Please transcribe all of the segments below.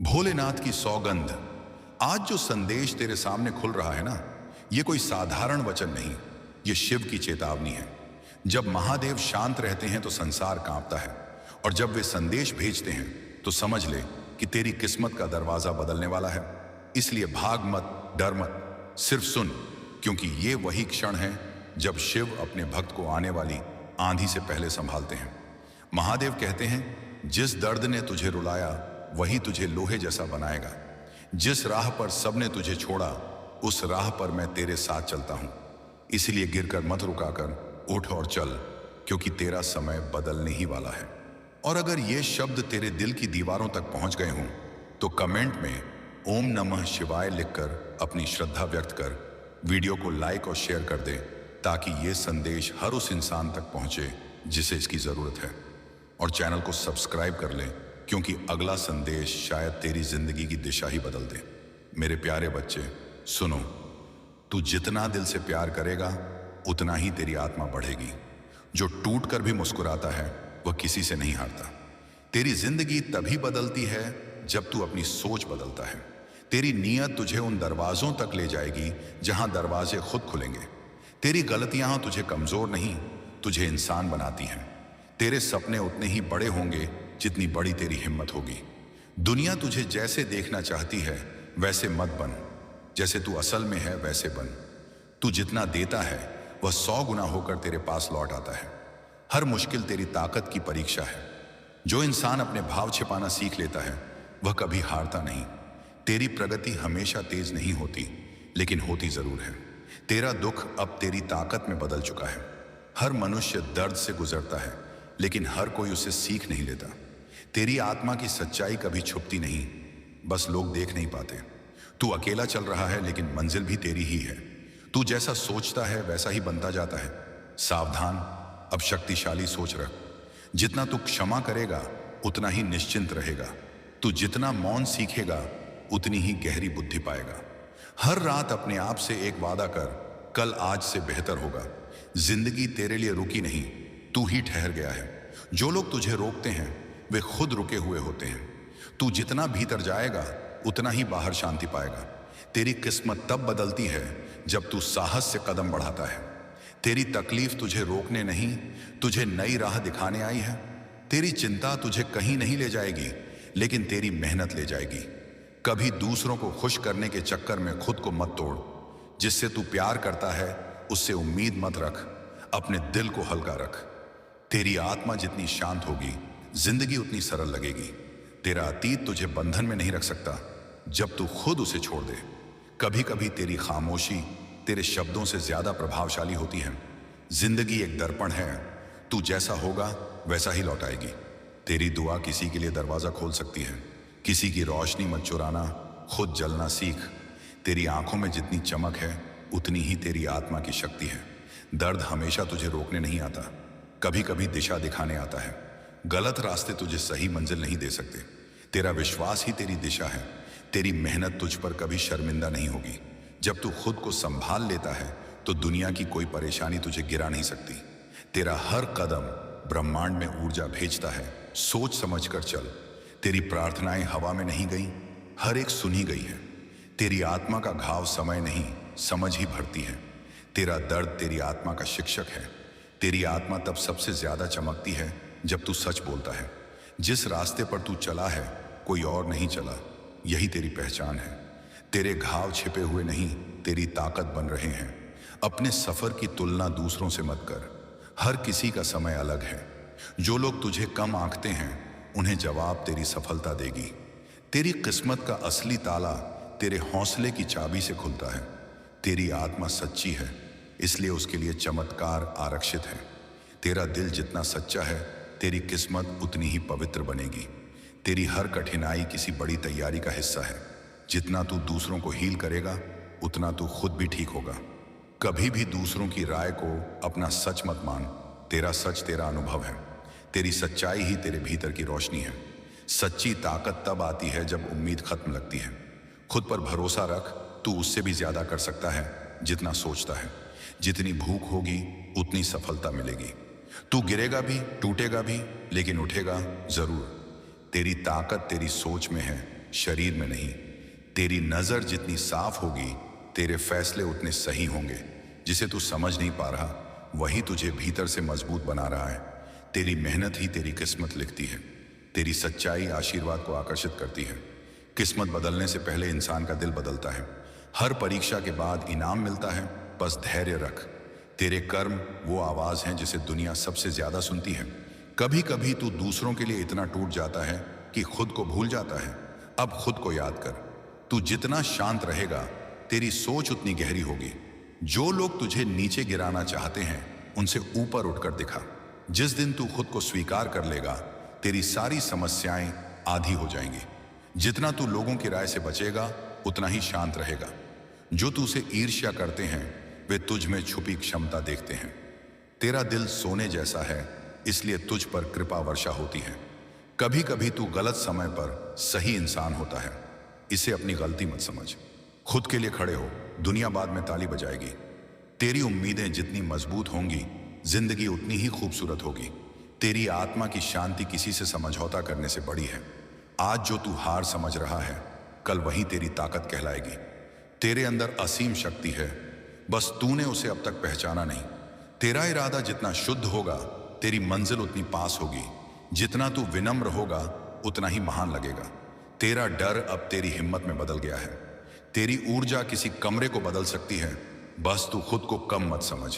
भोलेनाथ की सौगंध। आज जो संदेश तेरे सामने खुल रहा है ना, ये कोई साधारण वचन नहीं, ये शिव की चेतावनी है। जब महादेव शांत रहते हैं तो संसार कांपता है, और जब वे संदेश भेजते हैं तो समझ ले कि तेरी किस्मत का दरवाजा बदलने वाला है। इसलिए भाग मत, डर मत, सिर्फ सुन, क्योंकि ये वही क्षण है जब शिव अपने भक्त को आने वाली आंधी से पहले संभालते हैं। महादेव कहते हैं, जिस दर्द ने तुझे रुलाया वही तुझे लोहे जैसा बनाएगा। जिस राह पर सबने तुझे छोड़ा, उस राह पर मैं तेरे साथ चलता हूं। इसलिए गिरकर मत रुकाकर उठ और चल, क्योंकि तेरा समय बदलने ही वाला है। और अगर ये शब्द तेरे दिल की दीवारों तक पहुंच गए हों तो कमेंट में ओम नमः शिवाय लिखकर अपनी श्रद्धा व्यक्त कर वीडियो को लाइक और शेयर कर दे, ताकि ये संदेश हर उस इंसान तक पहुंचे जिसे इसकी जरूरत है। और चैनल को सब्सक्राइब कर ले, क्योंकि अगला संदेश शायद तेरी जिंदगी की दिशा ही बदल दे। मेरे प्यारे बच्चे सुनो, तू जितना दिल से प्यार करेगा उतना ही तेरी आत्मा बढ़ेगी। जो टूट कर भी मुस्कुराता है वह किसी से नहीं हारता। तेरी जिंदगी तभी बदलती है जब तू अपनी सोच बदलता है। तेरी नीयत तुझे उन दरवाजों तक ले जाएगी जहां दरवाजे खुद खुलेंगे। तेरी गलतियां तुझे कमजोर नहीं, तुझे इंसान बनाती हैं। तेरे सपने उतने ही बड़े होंगे जितनी बड़ी तेरी हिम्मत होगी। दुनिया तुझे जैसे देखना चाहती है वैसे मत बन, जैसे तू असल में है वैसे बन। तू जितना देता है वह 100 गुना होकर तेरे पास लौट आता है। हर मुश्किल तेरी ताकत की परीक्षा है। जो इंसान अपने भाव छिपाना सीख लेता है वह कभी हारता नहीं। तेरी प्रगति हमेशा तेज नहीं होती, लेकिन होती जरूर है। तेरा दुख अब तेरी ताकत में बदल चुका है। हर मनुष्य दर्द से गुजरता है, लेकिन हर कोई उसे सीख नहीं लेता। तेरी आत्मा की सच्चाई कभी छुपती नहीं, बस लोग देख नहीं पाते। तू अकेला चल रहा है, लेकिन मंजिल भी तेरी ही है। तू जैसा सोचता है वैसा ही बनता जाता है। सावधान, अब शक्तिशाली सोच रख। जितना तू क्षमा करेगा उतना ही निश्चिंत रहेगा। तू जितना मौन सीखेगा उतनी ही गहरी बुद्धि पाएगा। हर रात अपने आप से एक वादा कर, कल आज से बेहतर होगा। जिंदगी तेरे लिए रुकी नहीं, तू ही ठहर गया है। जो लोग तुझे रोकते हैं वे खुद रुके हुए होते हैं। तू जितना भीतर जाएगा उतना ही बाहर शांति पाएगा। तेरी किस्मत तब बदलती है जब तू साहस से कदम बढ़ाता है। तेरी तकलीफ तुझे रोकने नहीं, तुझे नई राह दिखाने आई है। तेरी चिंता तुझे कहीं नहीं ले जाएगी, लेकिन तेरी मेहनत ले जाएगी। कभी दूसरों को खुश करने के चक्कर में खुद को मत तोड़। जिससे तू प्यार करता है उससे उम्मीद मत रख। अपने दिल को हल्का रख। तेरी आत्मा जितनी शांत होगी, जिंदगी उतनी सरल लगेगी। तेरा अतीत तुझे बंधन में नहीं रख सकता जब तू खुद उसे छोड़ दे। कभी कभी तेरी खामोशी तेरे शब्दों से ज्यादा प्रभावशाली होती है। जिंदगी एक दर्पण है, तू जैसा होगा वैसा ही लौट आएगी। तेरी दुआ किसी के लिए दरवाजा खोल सकती है। किसी की रोशनी मत चुराना, खुद जलना सीख। तेरी आंखों में जितनी चमक है उतनी ही तेरी आत्मा की शक्ति है। दर्द हमेशा तुझे रोकने नहीं आता, कभी कभी दिशा दिखाने आता है। गलत रास्ते तुझे सही मंजिल नहीं दे सकते। तेरा विश्वास ही तेरी दिशा है। तेरी मेहनत तुझ पर कभी शर्मिंदा नहीं होगी। जब तू खुद को संभाल लेता है तो दुनिया की कोई परेशानी तुझे गिरा नहीं सकती। तेरा हर कदम ब्रह्मांड में ऊर्जा भेजता है। सोच समझ कर चल। तेरी प्रार्थनाएं हवा में नहीं गई, हर एक सुनी गई है। तेरी आत्मा का घाव समय नहीं, समझ ही भरती है। तेरा दर्द तेरी आत्मा का शिक्षक है। तेरी आत्मा तब सबसे ज्यादा चमकती है जब तू सच बोलता है। जिस रास्ते पर तू चला है कोई और नहीं चला, यही तेरी पहचान है। तेरे घाव छिपे हुए नहीं, तेरी ताकत बन रहे हैं। अपने सफर की तुलना दूसरों से मत कर। हर किसी का समय अलग है। जो लोग तुझे कम आंकते हैं उन्हें जवाब तेरी सफलता देगी। तेरी किस्मत का असली ताला तेरे हौसले की चाबी से खुलता है। तेरी आत्मा सच्ची है, इसलिए उसके लिए चमत्कार आरक्षित है। तेरा दिल जितना सच्चा है तेरी किस्मत उतनी ही पवित्र बनेगी। तेरी हर कठिनाई किसी बड़ी तैयारी का हिस्सा है। जितना तू दूसरों को हील करेगा उतना तू खुद भी ठीक होगा। कभी भी दूसरों की राय को अपना सच मत मान। तेरा सच तेरा अनुभव है। तेरी सच्चाई ही तेरे भीतर की रोशनी है। सच्ची ताकत तब आती है जब उम्मीद खत्म लगती है। खुद पर भरोसा रख, तू उससे भी ज्यादा कर सकता है जितना सोचता है। जितनी भूख होगी उतनी सफलता मिलेगी। तू गिरेगा भी, टूटेगा भी, लेकिन उठेगा जरूर। तेरी ताकत तेरी सोच में है, शरीर में नहीं। तेरी नजर जितनी साफ होगी, तेरे फैसले उतने सही होंगे। जिसे तू समझ नहीं पा रहा, वही तुझे भीतर से मजबूत बना रहा है। तेरी मेहनत ही तेरी किस्मत लिखती है। तेरी सच्चाई आशीर्वाद को आकर्षित करती है। किस्मत बदलने से पहले इंसान का दिल बदलता है। हर परीक्षा के बाद इनाम मिलता है, बस धैर्य रख। तेरे कर्म वो आवाज हैं जिसे दुनिया सबसे ज्यादा सुनती है। कभी कभी तू दूसरों के लिए इतना टूट जाता है कि खुद को भूल जाता है। अब खुद को याद कर, तू जितना शांत रहेगा, तेरी सोच उतनी गहरी होगी। जो लोग तुझे नीचे गिराना चाहते हैं, उनसे ऊपर उठकर दिखा। जिस दिन तू खुद को स्वीकार कर लेगा, तेरी सारी समस्याएं आधी हो जाएंगी। जितना तू लोगों की राय से बचेगा, उतना ही शांत रहेगा। जो तुझसे ईर्ष्या करते हैं, वे तुझ में छुपी क्षमता देखते हैं। तेरा दिल सोने जैसा है, इसलिए तुझ पर कृपा वर्षा होती है। कभी कभी तू गलत समय पर सही इंसान होता है। इसे अपनी गलती मत समझ। खुद के लिए खड़े हो, दुनिया बाद में ताली बजाएगी। तेरी उम्मीदें जितनी मजबूत होंगी, जिंदगी उतनी ही खूबसूरत होगी। तेरी आत्मा की शांति किसी से समझौता करने से बड़ी है। आज जो तू हार समझ रहा है, कल वही तेरी ताकत कहलाएगी। तेरे अंदर असीम शक्ति है, बस तूने उसे अब तक पहचाना नहीं। तेरा इरादा जितना शुद्ध होगा, तेरी मंजिल उतनी पास होगी। जितना तू विनम्र होगा, उतना ही महान लगेगा। तेरा डर अब तेरी हिम्मत में बदल गया है। तेरी ऊर्जा किसी कमरे को बदल सकती है, बस तू खुद को कम मत समझ।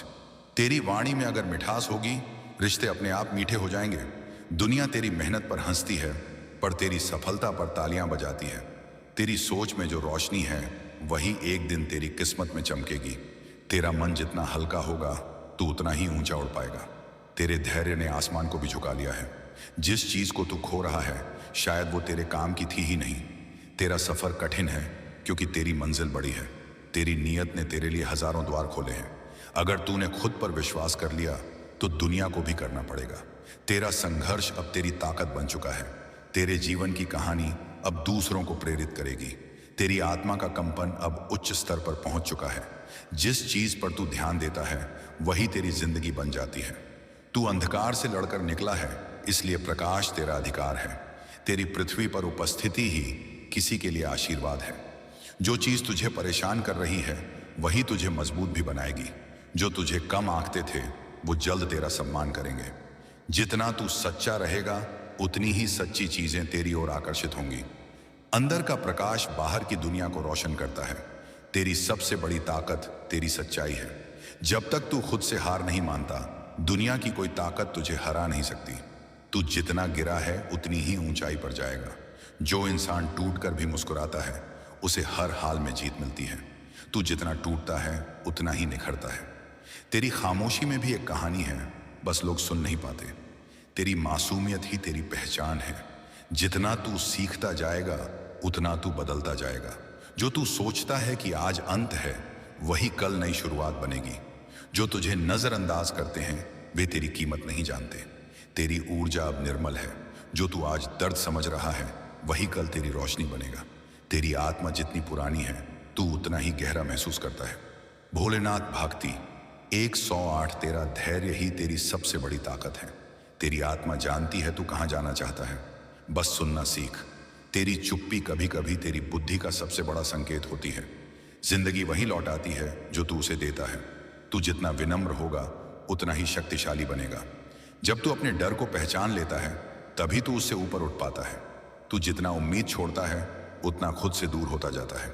तेरी वाणी में अगर मिठास होगी, रिश्ते अपने आप मीठे हो जाएंगे। दुनिया तेरी मेहनत पर हंसती है, पर तेरी सफलता पर तालियां बजाती है। तेरी सोच में जो रोशनी है, वही एक दिन तेरी किस्मत में चमकेगी। तेरा मन जितना हल्का होगा, तू उतना ही ऊंचा उड़ पाएगा। तेरे धैर्य ने आसमान को भी झुका लिया है। जिस चीज को तू खो रहा है, शायद वो तेरे काम की थी ही नहीं। तेरा सफर कठिन है, क्योंकि तेरी मंजिल बड़ी है। तेरी नीयत ने तेरे लिए हजारों द्वार खोले हैं। अगर तूने खुद पर विश्वास कर लिया, तो दुनिया को भी करना पड़ेगा। तेरा संघर्ष अब तेरी ताकत बन चुका है। तेरे जीवन की कहानी अब दूसरों को प्रेरित करेगी। तेरी आत्मा का कंपन अब उच्च स्तर पर पहुंच चुका है। जिस चीज पर तू ध्यान देता है, वही तेरी जिंदगी बन जाती है। तू अंधकार से लड़कर निकला है, इसलिए प्रकाश तेरा अधिकार है। तेरी पृथ्वी पर उपस्थिति ही किसी के लिए आशीर्वाद है। जो चीज तुझे परेशान कर रही है, वही तुझे मजबूत भी बनाएगी। जो तुझे कम आंकते थे, वो जल्द तेरा सम्मान करेंगे। जितना तू सच्चा रहेगा, उतनी ही सच्ची चीजें तेरी ओर आकर्षित होंगी। अंदर का प्रकाश बाहर की दुनिया को रोशन करता है। तेरी सबसे बड़ी ताकत तेरी सच्चाई है। जब तक तू खुद से हार नहीं मानता, दुनिया की कोई ताकत तुझे हरा नहीं सकती। तू जितना गिरा है, उतनी ही ऊंचाई पर जाएगा। जो इंसान टूट कर भी मुस्कुराता है, उसे हर हाल में जीत मिलती है। तू जितना टूटता है, उतना ही निखरता है। तेरी खामोशी में भी एक कहानी है, बस लोग सुन नहीं पाते। तेरी मासूमियत ही तेरी पहचान है। जितना तू सीखता जाएगा, उतना तू बदलता जाएगा। जो तू सोचता है कि आज अंत है, वही कल नई शुरुआत बनेगी। जो तुझे नजरअंदाज करते हैं, वे तेरी कीमत नहीं जानते। तेरी ऊर्जा अब निर्मल है। जो तू आज दर्द समझ रहा है, वही कल तेरी रोशनी बनेगा। तेरी आत्मा जितनी पुरानी है, तू उतना ही गहरा महसूस करता है। भोलेनाथ भागती 108, तेरा धैर्य ही तेरी सबसे बड़ी ताकत है। तेरी आत्मा जानती है तू कहाँ जाना चाहता है, बस सुनना सीख। तेरी चुप्पी कभी कभी तेरी बुद्धि का सबसे बड़ा संकेत होती है। जिंदगी वही लौटाती है जो तू उसे देता है। तू जितना विनम्र होगा, उतना ही शक्तिशाली बनेगा। जब तू अपने डर को पहचान लेता है, तभी तू उससे ऊपर उठ पाता है। तू जितना उम्मीद छोड़ता है, उतना खुद से दूर होता जाता है।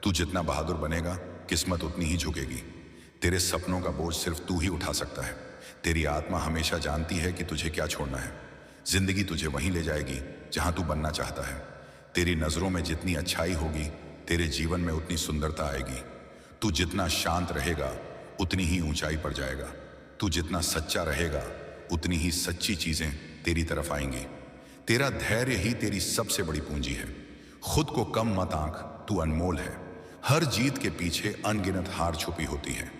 तू जितना बहादुर बनेगा, किस्मत उतनी ही झुकेगी। तेरे सपनों का बोझ सिर्फ तू ही उठा सकता है। तेरी आत्मा हमेशा जानती है कि तुझे क्या छोड़ना है। जिंदगी तुझे वहीं ले जाएगी जहां तू बनना चाहता है। तेरी नजरों में जितनी अच्छाई होगी, तेरे जीवन में उतनी सुंदरता आएगी। तू जितना शांत रहेगा, उतनी ही ऊंचाई पर जाएगा। तू जितना सच्चा रहेगा, उतनी ही सच्ची चीजें तेरी तरफ आएंगी। तेरा धैर्य ही तेरी सबसे बड़ी पूंजी है। खुद को कम मत आंक, तू अनमोल है। हर जीत के पीछे अनगिनत हार छुपी होती है।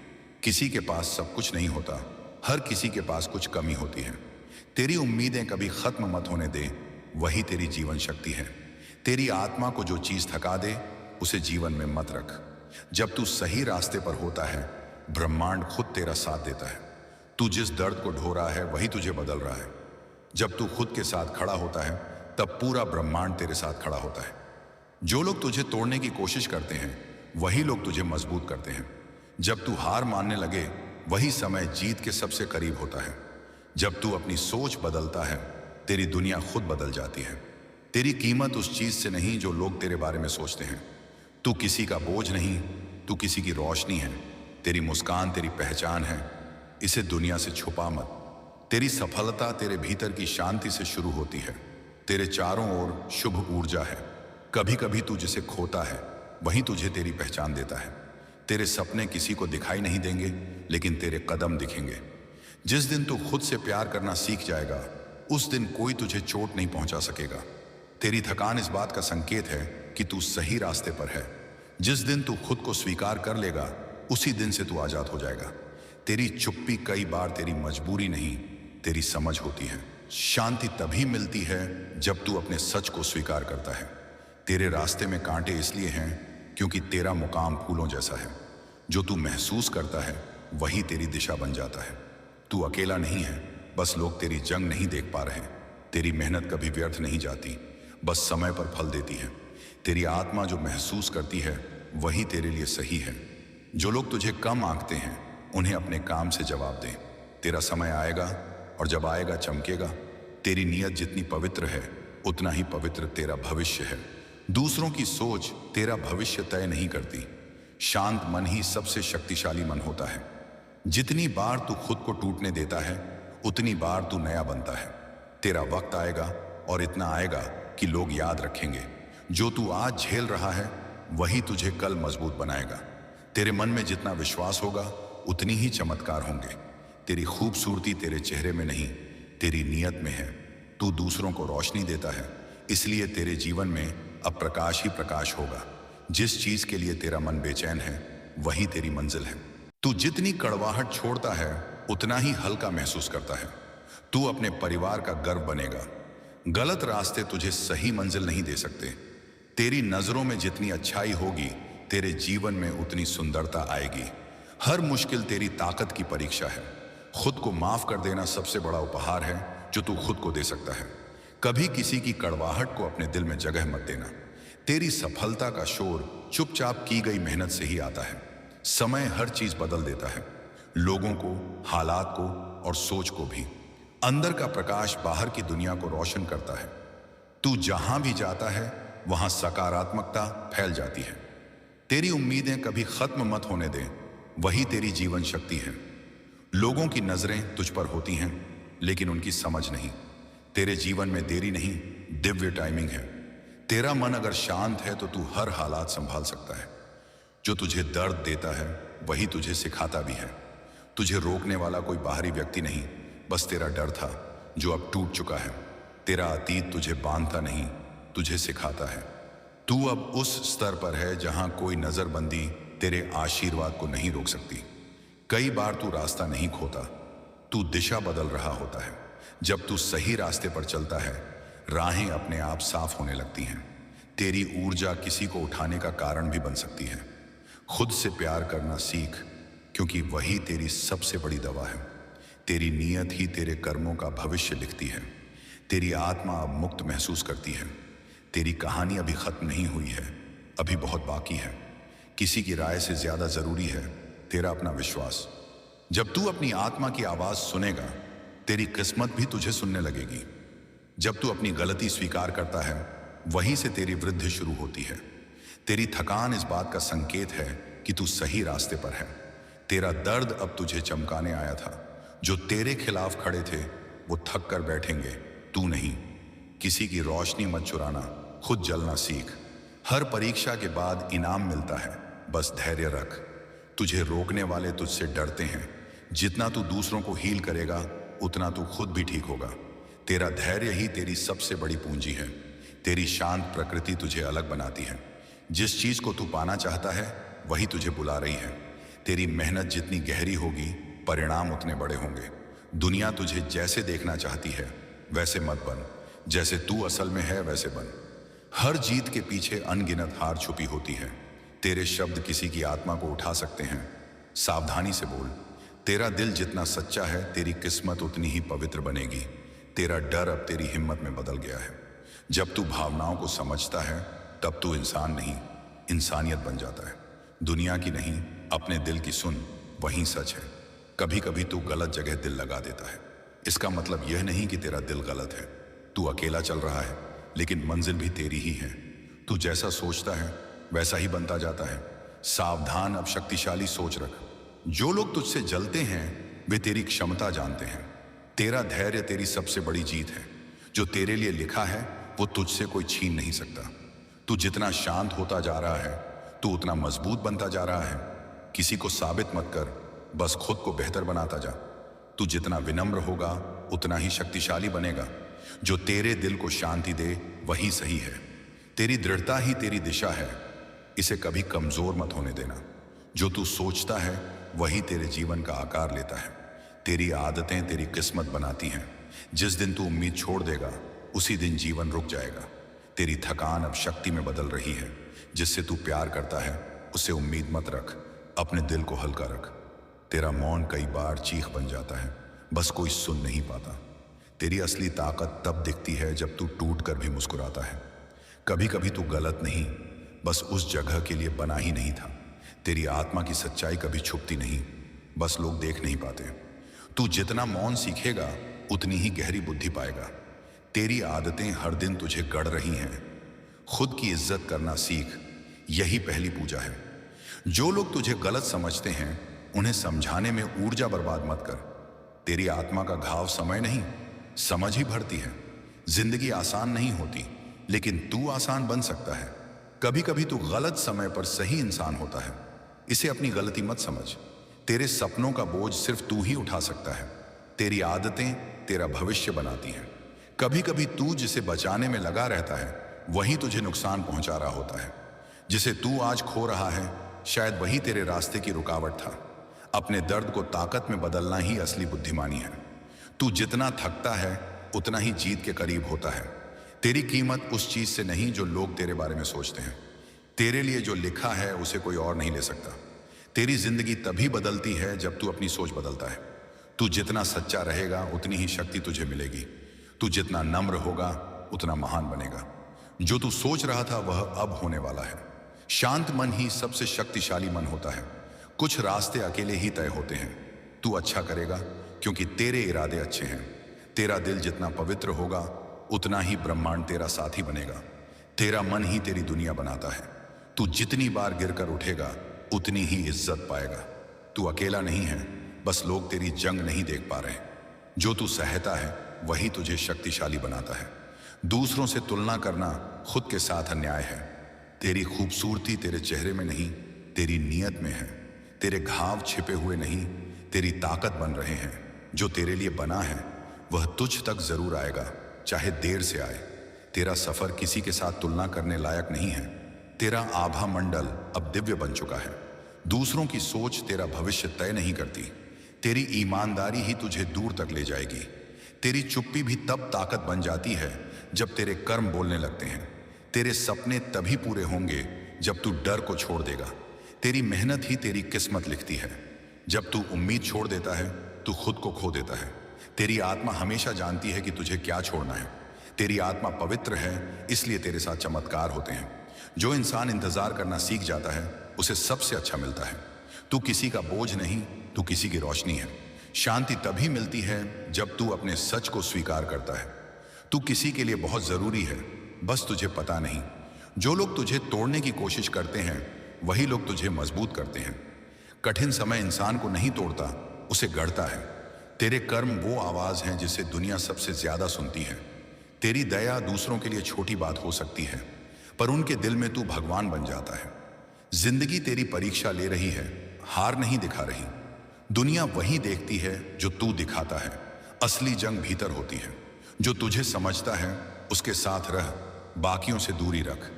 किसी के पास सब कुछ नहीं होता, हर किसी के पास कुछ कमी होती है। तेरी उम्मीदें कभी खत्म मत होने दे, वही तेरी जीवन शक्ति है। तेरी आत्मा को जो चीज थका दे, उसे जीवन में मत रख। जब तू सही रास्ते पर होता है, ब्रह्मांड खुद तेरा साथ देता है। तू जिस दर्द को ढो रहा है, वही तुझे बदल रहा है। जब तू खुद के साथ खड़ा होता है, तब पूरा ब्रह्मांड तेरे साथ खड़ा होता है। जो लोग तुझे तोड़ने की कोशिश करते हैं वही लोग तुझे मजबूत करते हैं। जब तू हार मानने लगे वही समय जीत के सबसे करीब होता है। जब तू अपनी सोच बदलता है तेरी दुनिया खुद बदल जाती है। तेरी कीमत उस चीज से नहीं जो लोग तेरे बारे में सोचते हैं। तू किसी का बोझ नहीं, तू किसी की रोशनी है। तेरी मुस्कान तेरी पहचान है, इसे दुनिया से छुपा मत। तेरी सफलता तेरे भीतर की शांति से शुरू होती है। तेरे चारों ओर शुभ ऊर्जा है। कभी कभी तू जिसे खोता है वही तुझे तेरी पहचान देता है। तेरे सपने किसी को दिखाई नहीं देंगे लेकिन तेरे कदम दिखेंगे। जिस दिन तू खुद से प्यार करना सीख जाएगा उस दिन कोई तुझे चोट नहीं पहुंचा सकेगा। तेरी थकान इस बात का संकेत है कि तू सही रास्ते पर है। जिस दिन तू खुद को स्वीकार कर लेगा उसी दिन से तू आजाद हो जाएगा। तेरी चुप्पी कई बार तेरी मजबूरी नहीं, तेरी समझ होती है। शांति तभी मिलती है जब तू अपने सच को स्वीकार करता है। तेरे रास्ते में कांटे इसलिए हैं क्योंकि तेरा मुकाम फूलों जैसा है। जो तू महसूस करता है वही तेरी दिशा बन जाता है। तू अकेला नहीं है, बस लोग तेरी जंग नहीं देख पा रहे। तेरी मेहनत कभी व्यर्थ नहीं जाती, बस समय पर फल देती है। तेरी आत्मा जो महसूस करती है वही तेरे लिए सही है। जो लोग तुझे कम आंकते हैं उन्हें अपने काम से जवाब दें। तेरा समय आएगा और जब आएगा चमकेगा। तेरी नीयत जितनी पवित्र है उतना ही पवित्र तेरा भविष्य है। दूसरों की सोच तेरा भविष्य तय नहीं करती। शांत मन ही सबसे शक्तिशाली मन होता है। जितनी बार तू खुद को टूटने देता है उतनी बार तू नया बनता है। तेरा वक्त आएगा और इतना आएगा कि लोग याद रखेंगे। जो तू आज झेल रहा है वही तुझे कल मजबूत बनाएगा। तेरे मन में जितना विश्वास होगा उतनी ही चमत्कार होंगे। तेरी खूबसूरती तेरे चेहरे में नहीं, तेरी नीयत में है। तू दूसरों को रोशनी देता है, इसलिए तेरे जीवन में अब प्रकाश ही प्रकाश होगा। जिस चीज के लिए तेरा मन बेचैन है वही तेरी मंजिल है। तू जितनी कड़वाहट छोड़ता है उतना ही हल्का महसूस करता है। तू अपने परिवार का गर्व बनेगा। गलत रास्ते तुझे सही मंजिल नहीं दे सकते। तेरी नजरों में जितनी अच्छाई होगी तेरे जीवन में उतनी सुंदरता आएगी। हर मुश्किल तेरी ताकत की परीक्षा है। खुद को माफ कर देना सबसे बड़ा उपहार है जो तू खुद को दे सकता है। कभी किसी की कड़वाहट को अपने दिल में जगह मत देना। तेरी सफलता का शोर चुपचाप की गई मेहनत से ही आता है। समय हर चीज बदल देता है, लोगों को, हालात को और सोच को भी। अंदर का प्रकाश बाहर की दुनिया को रोशन करता है। तू जहां भी जाता है वहां सकारात्मकता फैल जाती है। तेरी उम्मीदें कभी खत्म मत होने दे, वही तेरी जीवन शक्ति है। लोगों की नजरें तुझ पर होती हैं लेकिन उनकी समझ नहीं। तेरे जीवन में देरी नहीं, दिव्य टाइमिंग है। तेरा मन अगर शांत है तो तू हर हालात संभाल सकता है। जो तुझे दर्द देता है वही तुझे सिखाता भी है। तुझे रोकने वाला कोई बाहरी व्यक्ति नहीं, बस तेरा डर था जो अब टूट चुका है। तेरा अतीत तुझे बांधता नहीं, तुझे सिखाता है। तू अब उस स्तर पर है जहां कोई नजरबंदी तेरे आशीर्वाद को नहीं रोक सकती। कई बार तू रास्ता नहीं खोता, तू दिशा बदल रहा होता है। जब तू सही रास्ते पर चलता है राहें अपने आप साफ होने लगती हैं। तेरी ऊर्जा किसी को उठाने का कारण भी बन सकती है। खुद से प्यार करना सीख, क्योंकि वही तेरी सबसे बड़ी दवा है। तेरी नीयत ही तेरे कर्मों का भविष्य लिखती है। तेरी आत्मा अब मुक्त महसूस करती है। तेरी कहानी अभी खत्म नहीं हुई है, अभी बहुत बाकी है। किसी की राय से ज्यादा जरूरी है तेरा अपना विश्वास। जब तू अपनी आत्मा की आवाज सुनेगा तेरी किस्मत भी तुझे सुनने लगेगी। जब तू अपनी गलती स्वीकार करता है वहीं से तेरी वृद्धि शुरू होती है। तेरी थकान इस बात का संकेत है कि तू सही रास्ते पर है। तेरा दर्द अब तुझे चमकाने आया था। जो तेरे खिलाफ खड़े थे वो थक कर बैठेंगे, तू नहीं। किसी की रोशनी मत चुराना, खुद जलना सीख। हर परीक्षा के बाद इनाम मिलता है, बस धैर्य रख। तुझे रोकने वाले तुझसे डरते हैं। जितना तू दूसरों को हील करेगा उतना तू खुद भी ठीक होगा। तेरा धैर्य ही तेरी सबसे बड़ी पूंजी है। तेरी शांत प्रकृति तुझे अलग बनाती है। जिस चीज को तू पाना चाहता है वही तुझे बुला रही है। तेरी मेहनत जितनी गहरी होगी परिणाम उतने बड़े होंगे। दुनिया तुझे जैसे देखना चाहती है वैसे मत बन, जैसे तू असल में है वैसे बन। हर जीत के पीछे अनगिनत हार छुपी होती है। तेरे शब्द किसी की आत्मा को उठा सकते हैं। सावधानी से बोल। तेरा दिल जितना सच्चा है तेरी किस्मत उतनी ही पवित्र बनेगी। तेरा डर अब तेरी हिम्मत में बदल गया है। जब तू भावनाओं को समझता है तब तू इंसान नहीं, इंसानियत बन जाता है। दुनिया की नहीं, अपने दिल की सुन, वही सच है। कभी कभी तू गलत जगह दिल लगा देता है। इसका मतलब यह नहीं कि तेरा दिल गलत है। तू अकेला चल रहा है, लेकिन मंजिल भी तेरी ही है। तू जैसा सोचता है वैसा ही बनता जाता है। सावधान, अब शक्तिशाली सोच रख। जो लोग तुझसे जलते हैं वे तेरी क्षमता जानते हैं। तेरा धैर्य तेरी सबसे बड़ी जीत है। जो तेरे लिए लिखा है वो तुझसे कोई छीन नहीं सकता। तू जितना शांत होता जा रहा है तू उतना मजबूत बनता जा रहा है। किसी को साबित मत कर, बस खुद को बेहतर बनाता जा। तू जितना विनम्र होगा उतना ही शक्तिशाली बनेगा। जो तेरे दिल को शांति दे वही सही है। तेरी दृढ़ता ही तेरी दिशा है, इसे कभी कमजोर मत होने देना। जो तू सोचता है वही तेरे जीवन का आकार लेता है। तेरी आदतें तेरी किस्मत बनाती हैं। जिस दिन तू उम्मीद छोड़ देगा उसी दिन जीवन रुक जाएगा। तेरी थकान अब शक्ति में बदल रही है। जिससे तू प्यार करता है उससे उम्मीद मत रख, अपने दिल को हल्का रख। तेरा मौन कई बार चीख बन जाता है, बस कोई सुन नहीं पाता। तेरी असली ताकत तब दिखती है जब तू टूट कर भी मुस्कुराता है। कभी कभी तू गलत नहीं, बस उस जगह के लिए बना ही नहीं था। तेरी आत्मा की सच्चाई कभी छुपती नहीं, बस लोग देख नहीं पाते। तू जितना मौन सीखेगा उतनी ही गहरी बुद्धि पाएगा। तेरी आदतें हर दिन तुझे गढ़ रही हैं। खुद की इज्जत करना सीख, यही पहली पूजा है। जो लोग तुझे गलत समझते हैं उन्हें समझाने में ऊर्जा बर्बाद मत कर। तेरी आत्मा का घाव समय नहीं, समझ ही भरती है। जिंदगी आसान नहीं होती, लेकिन तू आसान बन सकता है। कभी कभी तू गलत समय पर सही इंसान होता है, इसे अपनी गलती मत समझ। तेरे सपनों का बोझ सिर्फ तू ही उठा सकता है। तेरी आदतें तेरा भविष्य बनाती हैं। कभी कभी तू जिसे बचाने में लगा रहता है वही तुझे नुकसान पहुंचा रहा होता है। जिसे तू आज खो रहा है शायद वही तेरे रास्ते की रुकावट था। अपने दर्द को ताकत में बदलना ही असली बुद्धिमानी है। तू जितना थकता है उतना ही जीत के करीब होता है। तेरी कीमत उस चीज से नहीं जो लोग तेरे बारे में सोचते हैं। तेरे लिए जो लिखा है उसे कोई और नहीं ले सकता। तेरी जिंदगी तभी बदलती है जब तू अपनी सोच बदलता है। तू जितना सच्चा रहेगा उतनी ही शक्ति तुझे मिलेगी। तू जितना नम्र होगा उतना महान बनेगा। जो तू सोच रहा था वह अब होने वाला है। शांत मन ही सबसे शक्तिशाली मन होता है। कुछ रास्ते अकेले ही तय होते हैं। तू अच्छा करेगा क्योंकि तेरे इरादे अच्छे हैं। तेरा दिल जितना पवित्र होगा उतना ही ब्रह्मांड तेरा साथी बनेगा। तेरा मन ही तेरी दुनिया बनाता है। तू जितनी बार गिरकर उठेगा उतनी ही इज्जत पाएगा। तू अकेला नहीं है, बस लोग तेरी जंग नहीं देख पा रहे। जो तू सहता है वही तुझे शक्तिशाली बनाता है। दूसरों से तुलना करना खुद के साथ अन्याय है। तेरी खूबसूरती तेरे चेहरे में नहीं, तेरी नीयत में है। तेरे घाव छिपे हुए नहीं, तेरी ताकत बन रहे हैं। जो तेरे लिए बना है वह तुझ तक जरूर आएगा, चाहे देर से आए। तेरा सफर किसी के साथ तुलना करने लायक नहीं है। तेरा आभा मंडल अब दिव्य बन चुका है। दूसरों की सोच तेरा भविष्य तय नहीं करती। तेरी ईमानदारी ही तुझे दूर तक ले जाएगी। तेरी चुप्पी भी तब ताकत बन जाती है जब तेरे कर्म बोलने लगते हैं। तेरे सपने तभी पूरे होंगे जब तू डर को छोड़ देगा। तेरी मेहनत ही तेरी किस्मत लिखती है। जब तू उम्मीद छोड़ देता है तू खुद को खो देता है। तेरी आत्मा हमेशा जानती है कि तुझे क्या छोड़ना है। तेरी आत्मा पवित्र है, इसलिए तेरे साथ चमत्कार होते हैं। जो इंसान इंतजार करना सीख जाता है उसे सबसे अच्छा मिलता है। तू किसी का बोझ नहीं, तू किसी की रोशनी है। शांति तभी मिलती है जब तू अपने सच को स्वीकार करता है। तू किसी के लिए बहुत जरूरी है, बस तुझे पता नहीं। जो लोग तुझे तोड़ने की कोशिश करते हैं वही लोग तुझे मजबूत करते हैं। कठिन समय इंसान को नहीं तोड़ता, उसे गढ़ता है। तेरे कर्म वो आवाज हैं जिसे दुनिया सबसे ज्यादा सुनती है। तेरी दया दूसरों के लिए छोटी बात हो सकती है, पर उनके दिल में तू भगवान बन जाता है। जिंदगी तेरी परीक्षा ले रही है, हार नहीं दिखा रही। दुनिया वही देखती है जो तू दिखाता है। असली जंग भीतर होती है। जो तुझे समझता है उसके साथ रह, बाकियों से दूरी रख।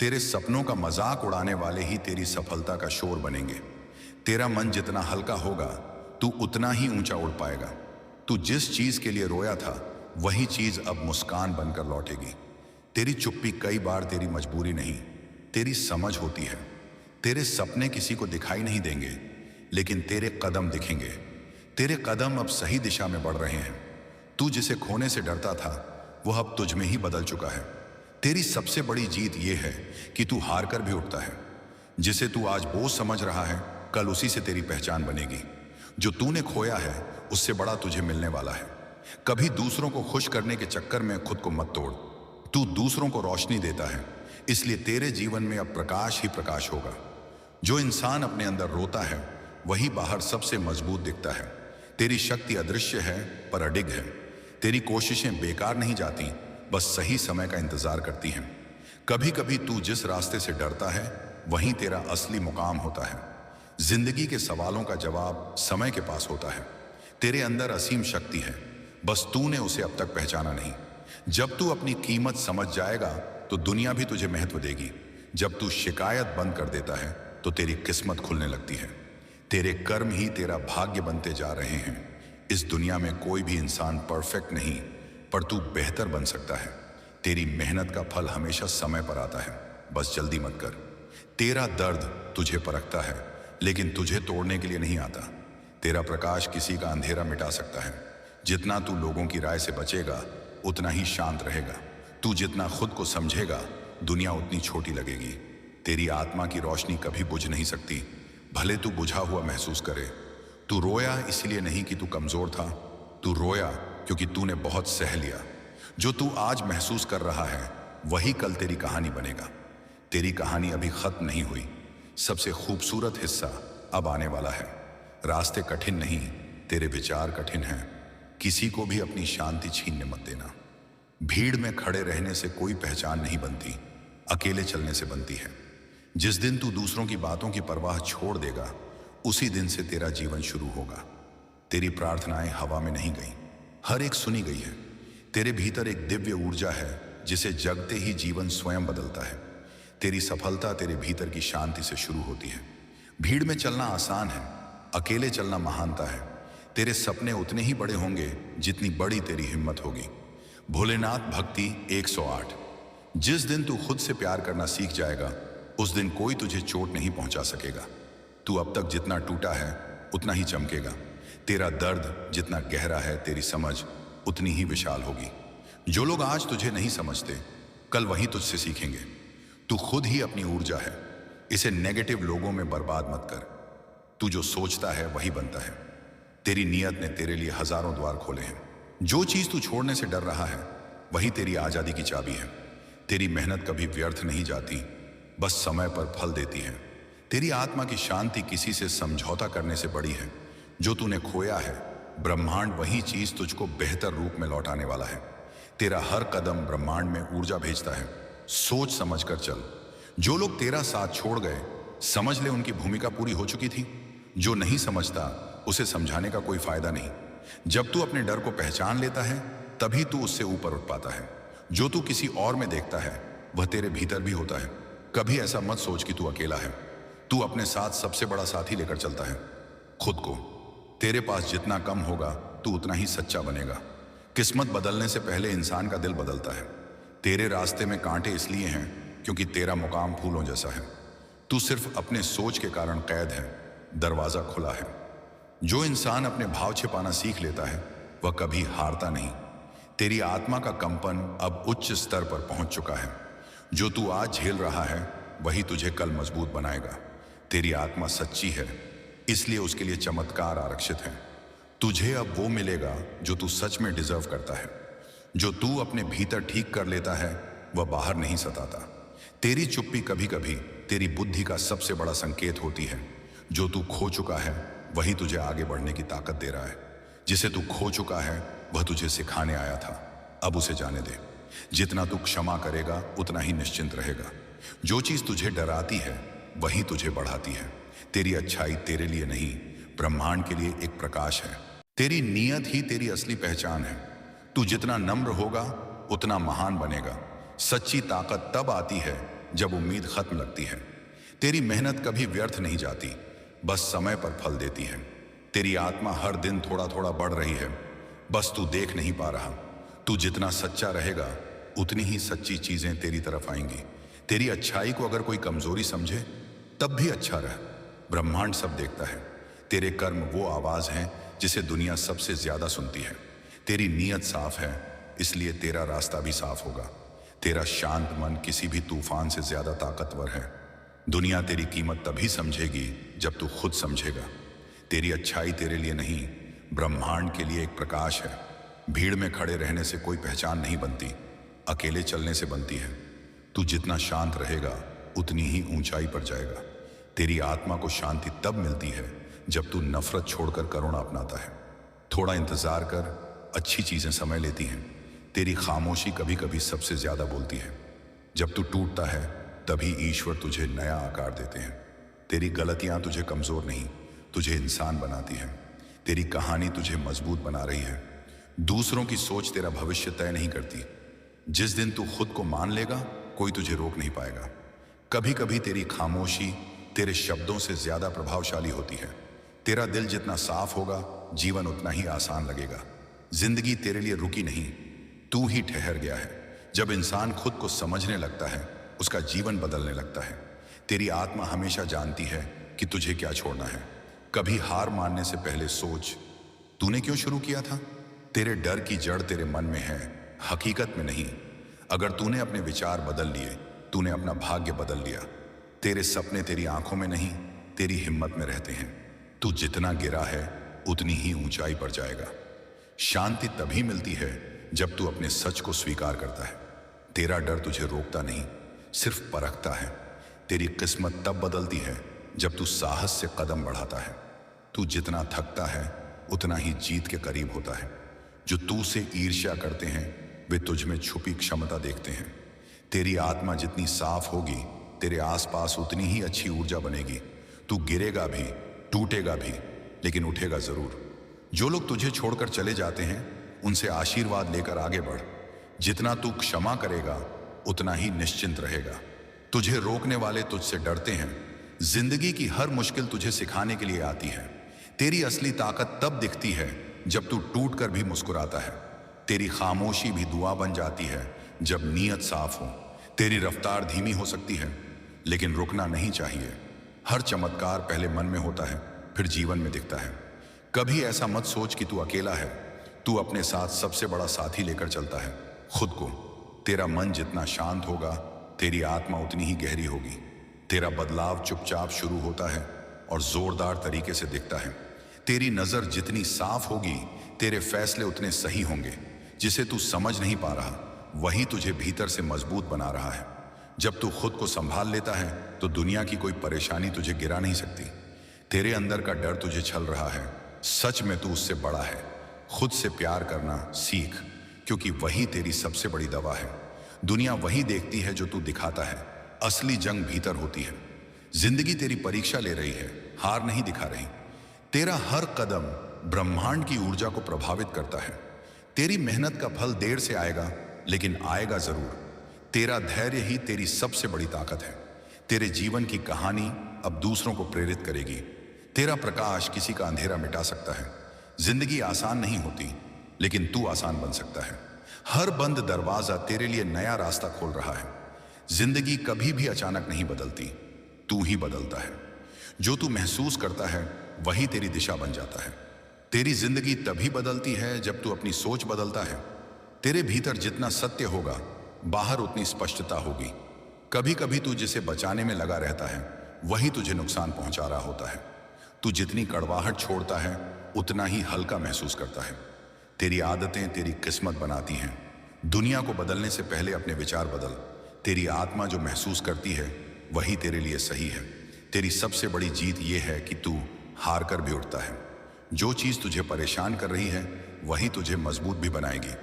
तेरे सपनों का मजाक उड़ाने वाले ही तेरी सफलता का शोर बनेंगे। तेरा मन जितना हल्का होगा तू उतना ही ऊंचा उड़ पाएगा। तू जिस चीज के लिए रोया था वही चीज अब मुस्कान बनकर लौटेगी। तेरी चुप्पी कई बार तेरी मजबूरी नहीं, तेरी समझ होती है। तेरे सपने किसी को दिखाई नहीं देंगे, लेकिन तेरे कदम दिखेंगे। तेरे कदम अब सही दिशा में बढ़ रहे हैं। तू जिसे खोने से डरता था वह अब तुझ में ही बदल चुका है। तेरी सबसे बड़ी जीत यह है कि तू हार कर भी उठता है। जिसे तू आज बोझ समझ रहा है, कल उसी से तेरी पहचान बनेगी। जो तूने खोया है उससे बड़ा तुझे मिलने वाला है। कभी दूसरों को खुश करने के चक्कर में खुद को मत तोड़। तू दूसरों को रोशनी देता है, इसलिए तेरे जीवन में अब प्रकाश ही प्रकाश होगा। जो इंसान अपने अंदर रोता है वही बाहर सबसे मजबूत दिखता है। तेरी शक्ति अदृश्य है पर अडिग है। तेरी कोशिशें बेकार नहीं जाती, बस सही समय का इंतजार करती हैं। कभी कभी तू जिस रास्ते से डरता है वहीं तेरा असली मुकाम होता है। जिंदगी के सवालों का जवाब समय के पास होता है। तेरे अंदर असीम शक्ति है, बस तूने उसे अब तक पहचाना नहीं। जब तू अपनी कीमत समझ जाएगा तो दुनिया भी तुझे महत्व देगी। जब तू शिकायत बंद कर देता है तो तेरी किस्मत खुलने लगती है। तेरे कर्म ही तेरा भाग्य बनते जा रहे हैं। इस दुनिया में कोई भी इंसान परफेक्ट नहीं, पर तू बेहतर बन सकता है। तेरी मेहनत का फल हमेशा समय पर आता है, बस जल्दी मत कर। तेरा दर्द तुझे परखता है, लेकिन तुझे तोड़ने के लिए नहीं आता। तेरा प्रकाश किसी का अंधेरा मिटा सकता है। जितना तू लोगों की राय से बचेगा उतना ही शांत रहेगा। तू जितना खुद को समझेगा दुनिया उतनी छोटी लगेगी। तेरी आत्मा की रोशनी कभी बुझ नहीं सकती, भले तू बुझा हुआ महसूस करे। तू रोया इसलिए नहीं कि तू कमजोर था, तू रोया क्योंकि तूने बहुत सह लिया। जो तू आज महसूस कर रहा है वही कल तेरी कहानी बनेगा। तेरी कहानी अभी खत्म नहीं हुई। सबसे खूबसूरत हिस्सा अब आने वाला है। रास्ते कठिन नहीं, तेरे विचार कठिन हैं। किसी को भी अपनी शांति छीनने मत देना। भीड़ में खड़े रहने से कोई पहचान नहीं बनती, अकेले चलने से बनती है। जिस दिन तू दूसरों की बातों की परवाह छोड़ देगा उसी दिन से तेरा जीवन शुरू होगा। तेरी प्रार्थनाएं हवा में नहीं गई, हर एक सुनी गई है। तेरे भीतर एक दिव्य ऊर्जा है जिसे जगते ही जीवन स्वयं बदलता है। तेरी सफलता तेरे भीतर की शांति से शुरू होती है। भीड़ में चलना आसान है, अकेले चलना महानता है। तेरे सपने उतने ही बड़े होंगे जितनी बड़ी तेरी हिम्मत होगी। भोलेनाथ भक्ति 108। जिस दिन तू खुद से प्यार करना सीख जाएगा उस दिन कोई तुझे चोट नहीं पहुंचा सकेगा। तू अब तक जितना टूटा है उतना ही चमकेगा। तेरा दर्द जितना गहरा है तेरी समझ उतनी ही विशाल होगी। जो लोग आज तुझे नहीं समझते कल वही तुझसे सीखेंगे। तू खुद ही अपनी ऊर्जा है, इसे नेगेटिव लोगों में बर्बाद मत कर। तू जो सोचता है वही बनता है। तेरी नीयत ने तेरे लिए हजारों द्वार खोले हैं। जो चीज तू छोड़ने से डर रहा है वही तेरी आजादी की चाबी है। तेरी मेहनत कभी व्यर्थ नहीं जाती, बस समय पर फल देती है। तेरी आत्मा की शांति किसी से समझौता करने से बड़ी है। जो तूने खोया है ब्रह्मांड वही चीज तुझको बेहतर रूप में लौटाने वाला है। तेरा हर कदम ब्रह्मांड में ऊर्जा भेजता है। सोच समझ कर चल। जो लोग तेरा साथ छोड़ गए समझ ले उनकी भूमिका पूरी हो चुकी थी। जो नहीं समझता उसे समझाने का कोई फायदा नहीं। जब तू अपने डर को पहचान लेता है तभी तू उससे ऊपर उठ पाता है। जो तू किसी और में देखता है वह तेरे भीतर भी होता है। कभी ऐसा मत सोच कि तू अकेला है। तू अपने साथ सबसे बड़ा साथी लेकर चलता है, खुद को। तेरे पास जितना कम होगा तू उतना ही सच्चा बनेगा। किस्मत बदलने से पहले इंसान का दिल बदलता है। तेरे रास्ते में कांटे इसलिए हैं क्योंकि तेरा मुकाम फूलों जैसा है। तू सिर्फ अपने सोच के कारण कैद है, दरवाजा खुला है। जो इंसान अपने भाव छिपाना सीख लेता है वह कभी हारता नहीं। तेरी आत्मा का कंपन अब उच्च स्तर पर पहुंच चुका है। जो तू आज झेल रहा है वही तुझे कल मजबूत बनाएगा। तेरी आत्मा सच्ची है, इसलिए उसके लिए चमत्कार आरक्षित है। तुझे अब वो मिलेगा जो तू सच में डिजर्व करता है। जो तू अपने भीतर ठीक कर लेता है वह बाहर नहीं सताता। तेरी चुप्पी कभी कभी तेरी बुद्धि का सबसे बड़ा संकेत होती है। जो तू खो चुका है वही तुझे आगे बढ़ने की ताकत दे रहा है। जिसे तू खो चुका है वह तुझे सिखाने आया था, अब उसे जाने दे। जितना तू क्षमा करेगा उतना ही निश्चिंत रहेगा। जो चीज तुझे डराती है वही तुझे बढ़ाती है। तेरी अच्छाई तेरे लिए नहीं, ब्रह्मांड के लिए एक प्रकाश है। तेरी नीयत ही तेरी असली पहचान है। तू जितना नम्र होगा उतना महान बनेगा। सच्ची ताकत तब आती है जब उम्मीद खत्म लगती है। तेरी मेहनत कभी व्यर्थ नहीं जाती, बस समय पर फल देती है। तेरी आत्मा हर दिन थोड़ा थोड़ा बढ़ रही है, बस तू देख नहीं पा रहा। तू जितना सच्चा रहेगा उतनी ही सच्ची चीजें तेरी तरफ आएंगी। तेरी अच्छाई को अगर कोई कमजोरी समझे तब भी अच्छा रह, ब्रह्मांड सब देखता है। तेरे कर्म वो आवाज हैं जिसे दुनिया सबसे ज्यादा सुनती है। तेरी नीयत साफ है, इसलिए तेरा रास्ता भी साफ होगा। तेरा शांत मन किसी भी तूफान से ज्यादा ताकतवर है। दुनिया तेरी कीमत तभी समझेगी जब तू खुद समझेगा। तेरी अच्छाई तेरे लिए नहीं, ब्रह्मांड के लिए एक प्रकाश है। भीड़ में खड़े रहने से कोई पहचान नहीं बनती, अकेले चलने से बनती है। तू जितना शांत रहेगा उतनी ही ऊंचाई पर जाएगा। तेरी आत्मा को शांति तब मिलती है जब तू नफरत छोड़कर करुणा अपनाता है। थोड़ा इंतजार कर, अच्छी चीजें समय लेती हैं। तेरी खामोशी कभी कभी सबसे ज्यादा बोलती है। जब तू टूटता है तभी ईश्वर तुझे नया आकार देते हैं। तेरी गलतियां तुझे कमजोर नहीं, तुझे इंसान बनाती है। तेरी कहानी तुझे मजबूत बना रही है। दूसरों की सोच तेरा भविष्य तय नहीं करती। जिस दिन तू खुद को मान लेगा कोई तुझे रोक नहीं पाएगा। कभी कभी तेरी खामोशी तेरे शब्दों से ज्यादा प्रभावशाली होती है। तेरा दिल जितना साफ होगा जीवन उतना ही आसान लगेगा। जिंदगी तेरे लिए रुकी नहीं, तू ही ठहर गया है। जब इंसान खुद को समझने लगता है उसका जीवन बदलने लगता है। तेरी आत्मा हमेशा जानती है कि तुझे क्या छोड़ना है। कभी हार मानने से पहले सोच, तूने क्यों शुरू किया था? तेरे डर की जड़ तेरे मन में है, हकीकत में नहीं। अगर तूने अपने विचार बदल लिए, तूने अपना भाग्य बदल लिया। तेरे सपने तेरी आंखों में नहीं, तेरी हिम्मत में रहते हैं। तू जितना गिरा है उतनी ही ऊंचाई पर जाएगा। शांति तभी मिलती है जब तू अपने सच को स्वीकार करता है। तेरा डर तुझे रोकता नहीं, सिर्फ परखता है। तेरी किस्मत तब बदलती है जब तू साहस से कदम बढ़ाता है। तू जितना थकता है उतना ही जीत के करीब होता है। जो तू से ईर्ष्या करते हैं वे तुझ में छुपी क्षमता देखते हैं। तेरी आत्मा जितनी साफ होगी तेरे आसपास उतनी ही अच्छी ऊर्जा बनेगी। तू गिरेगा भी, टूटेगा भी, लेकिन उठेगा जरूर। जो लोग तुझे छोड़कर चले जाते हैं उनसे आशीर्वाद लेकर आगे बढ़। जितना तू क्षमा करेगा उतना ही निश्चिंत रहेगा। तुझे रोकने वाले तुझसे डरते हैं। जिंदगी की हर मुश्किल तुझे सिखाने के लिए आती है। तेरी असली ताकत तब दिखती है जब तू टूट कर भी मुस्कुराता है। तेरी खामोशी भी दुआ बन जाती है जब नीयत साफ हो। तेरी रफ्तार धीमी हो सकती है लेकिन रुकना नहीं चाहिए। हर चमत्कार पहले मन में होता है फिर जीवन में दिखता है। कभी ऐसा मत सोच कि तू अकेला है। तू अपने साथ सबसे बड़ा साथी लेकर चलता है, खुद को। तेरा मन जितना शांत होगा तेरी आत्मा उतनी ही गहरी होगी। तेरा बदलाव चुपचाप शुरू होता है और जोरदार तरीके से दिखता है। तेरी नजर जितनी साफ होगी तेरे फैसले उतने सही होंगे। जिसे तू समझ नहीं पा रहा वही तुझे भीतर से मजबूत बना रहा है। जब तू खुद को संभाल लेता है तो दुनिया की कोई परेशानी तुझे गिरा नहीं सकती। तेरे अंदर का डर तुझे छल रहा है, सच में तू उससे बड़ा है। खुद से प्यार करना सीख, क्योंकि वही तेरी सबसे बड़ी दवा है। दुनिया वही देखती है जो तू दिखाता है, असली जंग भीतर होती है। जिंदगी तेरी परीक्षा ले रही है, हार नहीं दिखा रही। तेरा हर कदम ब्रह्मांड की ऊर्जा को प्रभावित करता है। तेरी मेहनत का फल देर से आएगा लेकिन आएगा जरूर। तेरा धैर्य ही तेरी सबसे बड़ी ताकत है। तेरे जीवन की कहानी अब दूसरों को प्रेरित करेगी। तेरा प्रकाश किसी का अंधेरा मिटा सकता है। जिंदगी आसान नहीं होती लेकिन तू आसान बन सकता है। हर बंद दरवाजा तेरे लिए नया रास्ता खोल रहा है। जिंदगी कभी भी अचानक नहीं बदलती, तू ही बदलता है। जो तू महसूस करता है वही तेरी दिशा बन जाता है। तेरी जिंदगी तभी बदलती है जब तू अपनी सोच बदलता है। तेरे भीतर जितना सत्य होगा बाहर उतनी स्पष्टता होगी। कभी कभी तू जिसे बचाने में लगा रहता है वही तुझे नुकसान पहुंचा रहा होता है। तू जितनी कड़वाहट छोड़ता है उतना ही हल्का महसूस करता है। तेरी आदतें तेरी किस्मत बनाती हैं। दुनिया को बदलने से पहले अपने विचार बदल। तेरी आत्मा जो महसूस करती है वही तेरे लिए सही है। तेरी सबसे बड़ी जीत यह है कि तू हार कर भी उठता है। जो चीज तुझे परेशान कर रही है वही तुझे मजबूत भी बनाएगी।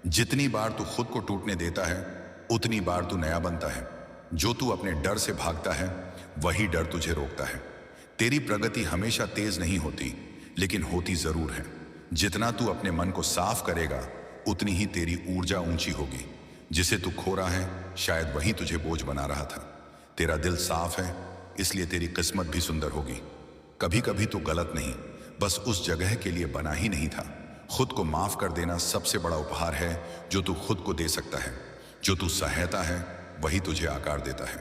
जितनी बार तू खुद को टूटने देता है उतनी बार तू नया बनता है। जो तू अपने डर से भागता है वही डर तुझे रोकता है। तेरी प्रगति हमेशा तेज नहीं होती लेकिन होती जरूर है। जितना तू अपने मन को साफ करेगा उतनी ही तेरी ऊर्जा ऊंची होगी। जिसे तू खो रहा है शायद वही तुझे बोझ बना रहा था। तेरा दिल साफ है इसलिए तेरी किस्मत भी सुंदर होगी। कभी कभी तू गलत नहीं, बस उस जगह के लिए बना ही नहीं था। खुद को माफ कर देना सबसे बड़ा उपहार है जो तू खुद को दे सकता है। जो तू सहायता है वही तुझे आकार देता है।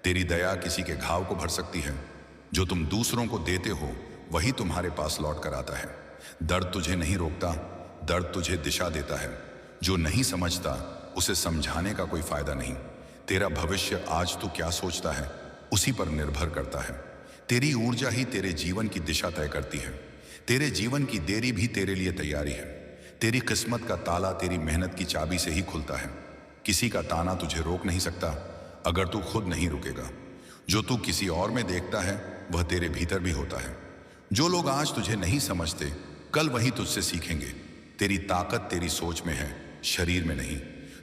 तेरी दया किसी के घाव को भर सकती है। जो तुम दूसरों को देते हो वही तुम्हारे पास लौट कर आता है। दर्द तुझे नहीं रोकता, दर्द तुझे दिशा देता है। जो नहीं समझता उसे समझाने का कोई फायदा नहीं। तेरा भविष्य आज तू क्या सोचता है उसी पर निर्भर करता है। तेरी ऊर्जा ही तेरे जीवन की दिशा तय करती है। तेरे जीवन की देरी भी तेरे लिए तैयारी है। तेरी किस्मत का ताला तेरी मेहनत की चाबी से ही खुलता है। किसी का ताना तुझे रोक नहीं सकता अगर तू खुद नहीं रुकेगा। जो तू किसी और में देखता है वह तेरे भीतर भी होता है। जो लोग आज तुझे नहीं समझते कल वही तुझसे सीखेंगे। तेरी ताकत तेरी सोच में है, शरीर में नहीं।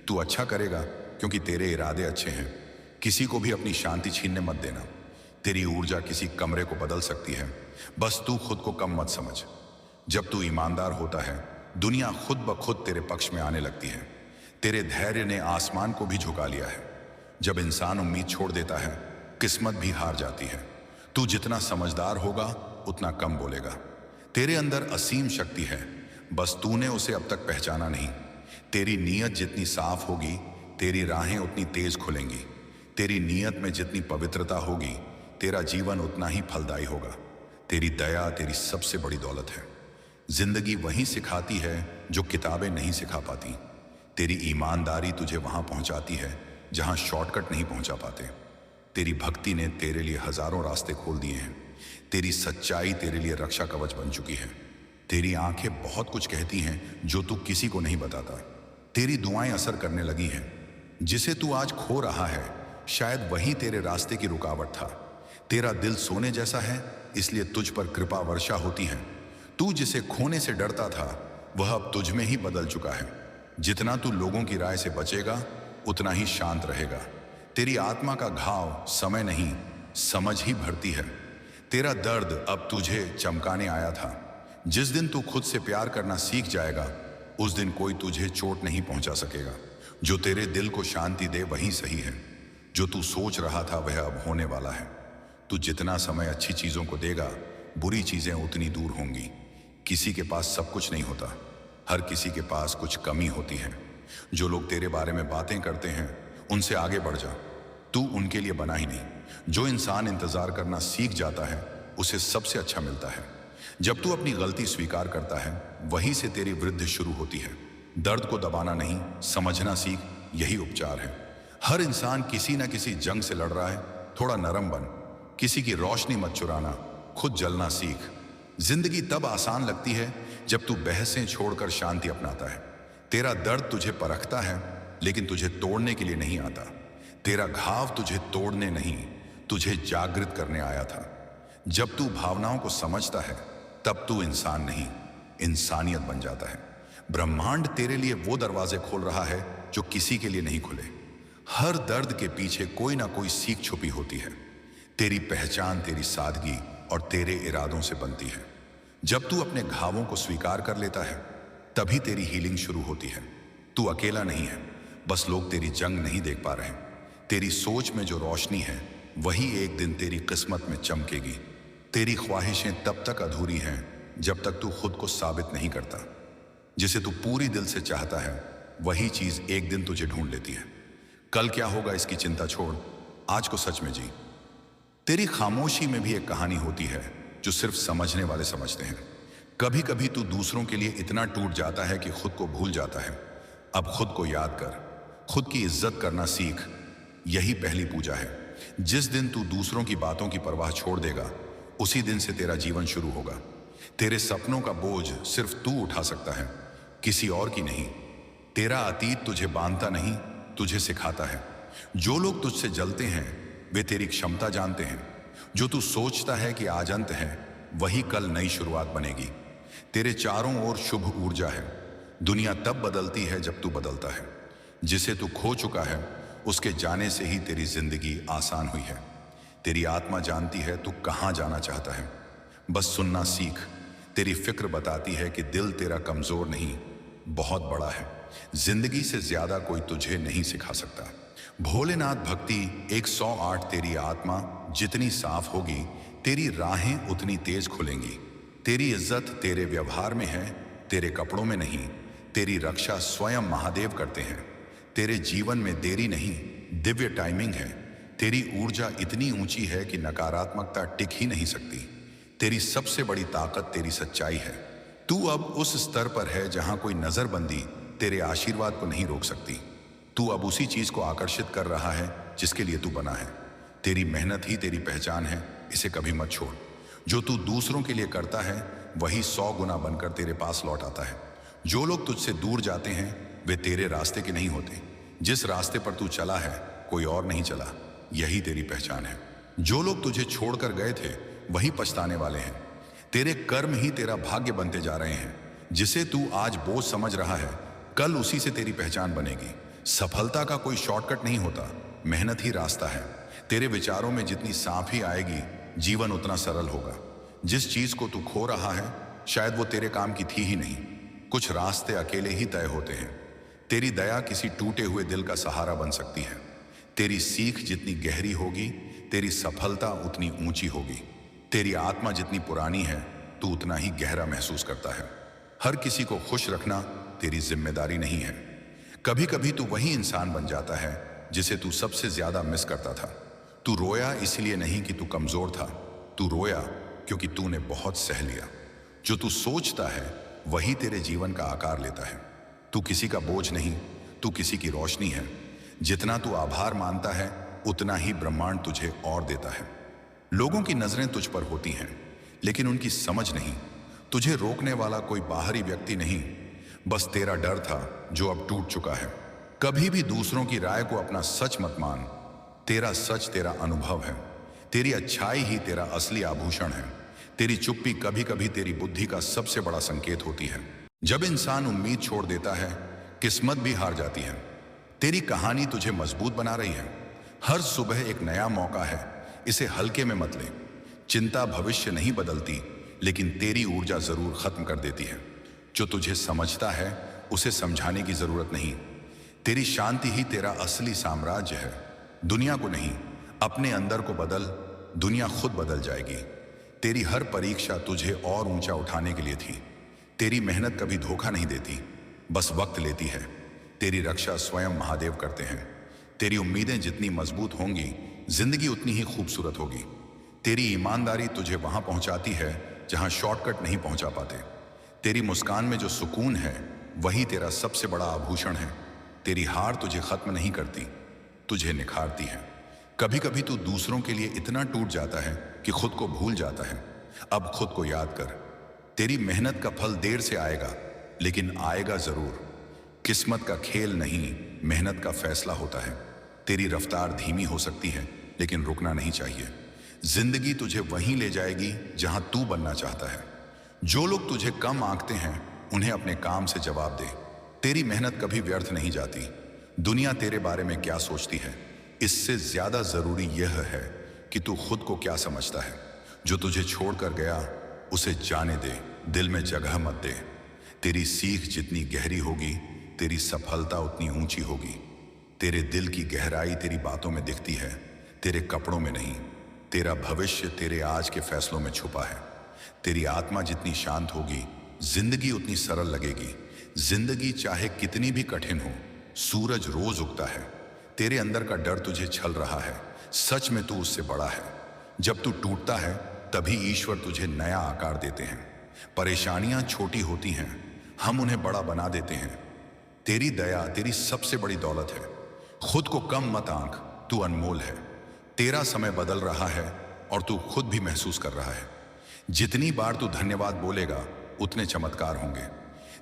तू अच्छा करेगा क्योंकि तेरे इरादे अच्छे हैं। किसी को भी अपनी शांति छीनने मत देना। तेरी ऊर्जा किसी कमरे को बदल सकती है, बस तू खुद को कम मत समझ। जब तू ईमानदार होता है दुनिया खुद ब खुद तेरे पक्ष में आने लगती है। तेरे धैर्य ने आसमान को भी झुका लिया है। जब इंसान उम्मीद छोड़ देता है किस्मत भी हार जाती है। तू जितना समझदार होगा उतना कम बोलेगा। तेरे अंदर असीम शक्ति है, बस तूने उसे अब तक पहचाना नहीं। तेरी नीयत जितनी साफ होगी तेरी राहें उतनी तेज खुलेंगी। तेरी नीयत में जितनी पवित्रता होगी तेरा जीवन उतना ही फलदायी होगा। तेरी दया तेरी सबसे बड़ी दौलत है। जिंदगी वही सिखाती है जो किताबें नहीं सिखा पाती। तेरी ईमानदारी तुझे वहां पहुंचाती है जहां शॉर्टकट नहीं पहुंचा पाते। तेरी भक्ति ने तेरे लिए हजारों रास्ते खोल दिए हैं। तेरी सच्चाई तेरे लिए रक्षा कवच बन चुकी है। तेरी आंखें बहुत कुछ कहती हैं जो तू किसी को नहीं बताता। तेरी दुआएं असर करने लगी हैं। जिसे तू आज खो रहा है शायद वही तेरे रास्ते की रुकावट था। तेरा दिल सोने जैसा है इसलिए तुझ पर कृपा वर्षा होती है। तू जिसे खोने से डरता था वह अब तुझ में ही बदल चुका है। जितना तू लोगों की राय से बचेगा उतना ही शांत रहेगा। तेरी आत्मा का घाव समय नहीं समझ ही भरती है। तेरा दर्द अब तुझे चमकाने आया था। जिस दिन तू खुद से प्यार करना सीख जाएगा उस दिन कोई तुझे चोट नहीं पहुंचा सकेगा। जो तेरे दिल को शांति दे वही सही है। जो तू सोच रहा था वह अब होने वाला है। तू जितना समय अच्छी चीजों को देगा बुरी चीजें उतनी दूर होंगी। किसी के पास सब कुछ नहीं होता, हर किसी के पास कुछ कमी होती है। जो लोग तेरे बारे में बातें करते हैं उनसे आगे बढ़ जा। तू उनके लिए बना ही नहीं। जो इंसान इंतजार करना सीख जाता है उसे सबसे अच्छा मिलता है। जब तू अपनी गलती स्वीकार करता है वहीं से तेरी वृद्धि शुरू होती है। दर्द को दबाना नहीं समझना सीख, यही उपचार है। हर इंसान किसी न किसी जंग से लड़ रहा है। थोड़ा नरम बन। किसी की रोशनी मत चुराना, खुद जलना सीख। जिंदगी तब आसान लगती है जब तू बहसें छोड़कर शांति अपनाता है। तेरा दर्द तुझे परखता है लेकिन तुझे तोड़ने के लिए नहीं आता। तेरा घाव तुझे तोड़ने नहीं तुझे जागृत करने आया था। जब तू भावनाओं को समझता है तब तू इंसान नहीं इंसानियत बन जाता है। ब्रह्मांड तेरे लिए वो दरवाजे खोल रहा है जो किसी के लिए नहीं खुले। हर दर्द के पीछे कोई ना कोई सीख छुपी होती है। तेरी पहचान तेरी सादगी और तेरे इरादों से बनती है। जब तू अपने घावों को स्वीकार कर लेता है तभी तेरी हीलिंग शुरू होती है। तू अकेला नहीं है, बस लोग तेरी जंग नहीं देख पा रहे। तेरी सोच में जो रोशनी है वही एक दिन तेरी किस्मत में चमकेगी। तेरी ख्वाहिशें तब तक अधूरी हैं जब तक तू खुद को साबित नहीं करता। जिसे तू पूरी दिल से चाहता है वही चीज एक दिन तुझे ढूंढ लेती है। कल क्या होगा इसकी चिंता छोड़, आज को सच में जी। तेरी खामोशी में भी एक कहानी होती है जो सिर्फ समझने वाले समझते हैं। कभी कभी तू दूसरों के लिए इतना टूट जाता है कि खुद को भूल जाता है। अब खुद को याद कर, खुद की इज्जत करना सीख, यही पहली पूजा है। जिस दिन तू दूसरों की बातों की परवाह छोड़ देगा उसी दिन से तेरा जीवन शुरू होगा। तेरे सपनों का बोझ सिर्फ तू उठा सकता है, किसी और की नहीं। तेरा अतीत तुझे बांधता नहीं तुझे सिखाता है। जो लोग तुझसे जलते हैं वे तेरी क्षमता जानते हैं। जो तू सोचता है कि आज अंत है वही कल नई शुरुआत बनेगी। तेरे चारों ओर शुभ ऊर्जा है। दुनिया तब बदलती है जब तू बदलता है। जिसे तू खो चुका है उसके जाने से ही तेरी जिंदगी आसान हुई है। तेरी आत्मा जानती है तू कहां जाना चाहता है, बस सुनना सीख। तेरी फिक्र बताती है कि दिल तेरा कमजोर नहीं बहुत बड़ा है। जिंदगी से ज्यादा कोई तुझे नहीं सिखा सकता। भोलेनाथ भक्ति 108। तेरी आत्मा जितनी साफ होगी तेरी राहें उतनी तेज खुलेंगी। तेरी इज्जत तेरे व्यवहार में है, तेरे कपड़ों में नहीं। तेरी रक्षा स्वयं महादेव करते हैं। तेरे जीवन में देरी नहीं दिव्य टाइमिंग है। तेरी ऊर्जा इतनी ऊंची है कि नकारात्मकता टिक ही नहीं सकती। तेरी सबसे बड़ी ताकत तेरी सच्चाई है। तू अब उस स्तर पर है जहां कोई नजरबंदी तेरे आशीर्वाद को नहीं रोक सकती। तू अब उसी चीज को आकर्षित कर रहा है जिसके लिए तू बना है। तेरी मेहनत ही तेरी पहचान है, इसे कभी मत छोड़। जो तू दूसरों के लिए करता है वही 100 गुना बनकर तेरे पास लौट आता है। जो लोग तुझसे दूर जाते हैं वे तेरे रास्ते के नहीं होते। जिस रास्ते पर तू चला है कोई और नहीं चला, यही तेरी पहचान है। जो लोग तुझे छोड़कर गए थे वही पछताने वाले हैं। तेरे कर्म ही तेरा भाग्य बनते जा रहे हैं। जिसे तू आज बोझ समझ रहा है कल उसी से तेरी पहचान बनेगी। सफलता का कोई शॉर्टकट नहीं होता, मेहनत ही रास्ता है। तेरे विचारों में जितनी साफी आएगी जीवन उतना सरल होगा। जिस चीज को तू खो रहा है शायद वो तेरे काम की थी ही नहीं। कुछ रास्ते अकेले ही तय होते हैं। तेरी दया किसी टूटे हुए दिल का सहारा बन सकती है। तेरी सीख जितनी गहरी होगी तेरी सफलता उतनी ऊंची होगी। तेरी आत्मा जितनी पुरानी है तू उतना ही गहरा महसूस करता है। हर किसी को खुश रखना तेरी जिम्मेदारी नहीं है। कभी कभी तू वही इंसान बन जाता है जिसे तू सबसे ज्यादा मिस करता था। तू रोया इसलिए नहीं कि तू कमजोर था, तू रोया क्योंकि तूने बहुत सह लिया। जो तू सोचता है वही तेरे जीवन का आकार लेता है। तू किसी का बोझ नहीं, तू किसी की रोशनी है। जितना तू आभार मानता है उतना ही ब्रह्मांड तुझे और देता है। लोगों की नजरें तुझ पर होती हैं लेकिन उनकी समझ नहीं। तुझे रोकने वाला कोई बाहरी व्यक्ति नहीं, बस तेरा डर था जो अब टूट चुका है। कभी भी दूसरों की राय को अपना सच मत मान। तेरा सच तेरा अनुभव है। तेरी अच्छाई ही तेरा असली आभूषण है। तेरी चुप्पी कभी कभी तेरी बुद्धि का सबसे बड़ा संकेत होती है। जब इंसान उम्मीद छोड़ देता है किस्मत भी हार जाती है। तेरी कहानी तुझे मजबूत बना रही है। हर सुबह एक नया मौका है, इसे हल्के में मत ले। चिंता भविष्य नहीं बदलती लेकिन तेरी ऊर्जा जरूर खत्म कर देती है। जो तुझे समझता है उसे समझाने की जरूरत नहीं। तेरी शांति ही तेरा असली साम्राज्य है। दुनिया को नहीं, अपने अंदर को बदल, दुनिया खुद बदल जाएगी। तेरी हर परीक्षा तुझे और ऊंचा उठाने के लिए थी। तेरी मेहनत कभी धोखा नहीं देती, बस वक्त लेती है। तेरी रक्षा स्वयं महादेव करते हैं। तेरी उम्मीदें जितनी मजबूत होंगी जिंदगी उतनी ही खूबसूरत होगी। तेरी ईमानदारी तुझे वहां पहुंचाती है जहां शॉर्टकट नहीं पहुंचा पाते। तेरी मुस्कान में जो सुकून है वही तेरा सबसे बड़ा आभूषण है। तेरी हार तुझे खत्म नहीं करती, तुझे निखारती है। कभी कभी तू दूसरों के लिए इतना टूट जाता है कि खुद को भूल जाता है। अब खुद को याद कर, तेरी मेहनत का फल देर से आएगा लेकिन आएगा जरूर। किस्मत का खेल नहीं, मेहनत का फैसला होता है। तेरी रफ्तार धीमी हो सकती है लेकिन रुकना नहीं चाहिए। जिंदगी तुझे वहीं ले जाएगी जहां तू बनना चाहता है। जो लोग तुझे कम आंकते हैं उन्हें अपने काम से जवाब दे। तेरी मेहनत कभी व्यर्थ नहीं जाती। दुनिया तेरे बारे में क्या सोचती है इससे ज्यादा जरूरी यह है कि तू खुद को क्या समझता है। जो तुझे छोड़कर गया उसे जाने दे, दिल में जगह मत दे। तेरी सीख जितनी गहरी होगी तेरी सफलता उतनी ऊंची होगी। तेरे दिल की गहराई तेरी बातों में दिखती है, तेरे कपड़ों में नहीं। तेरा भविष्य तेरे आज के फैसलों में छुपा है। तेरी आत्मा जितनी शांत होगी जिंदगी उतनी सरल लगेगी। जिंदगी चाहे कितनी भी कठिन हो, सूरज रोज उगता है। तेरे अंदर का डर तुझे छल रहा है, सच में तू उससे बड़ा है। जब तू टूटता है तभी ईश्वर तुझे नया आकार देते हैं। परेशानियां छोटी होती हैं, हम उन्हें बड़ा बना देते हैं। तेरी दया तेरी सबसे बड़ी दौलत है। खुद को कम मत आंक, तू अनमोल है। तेरा समय बदल रहा है और तू खुद भी महसूस कर रहा है। जितनी बार तू धन्यवाद बोलेगा उतने चमत्कार होंगे।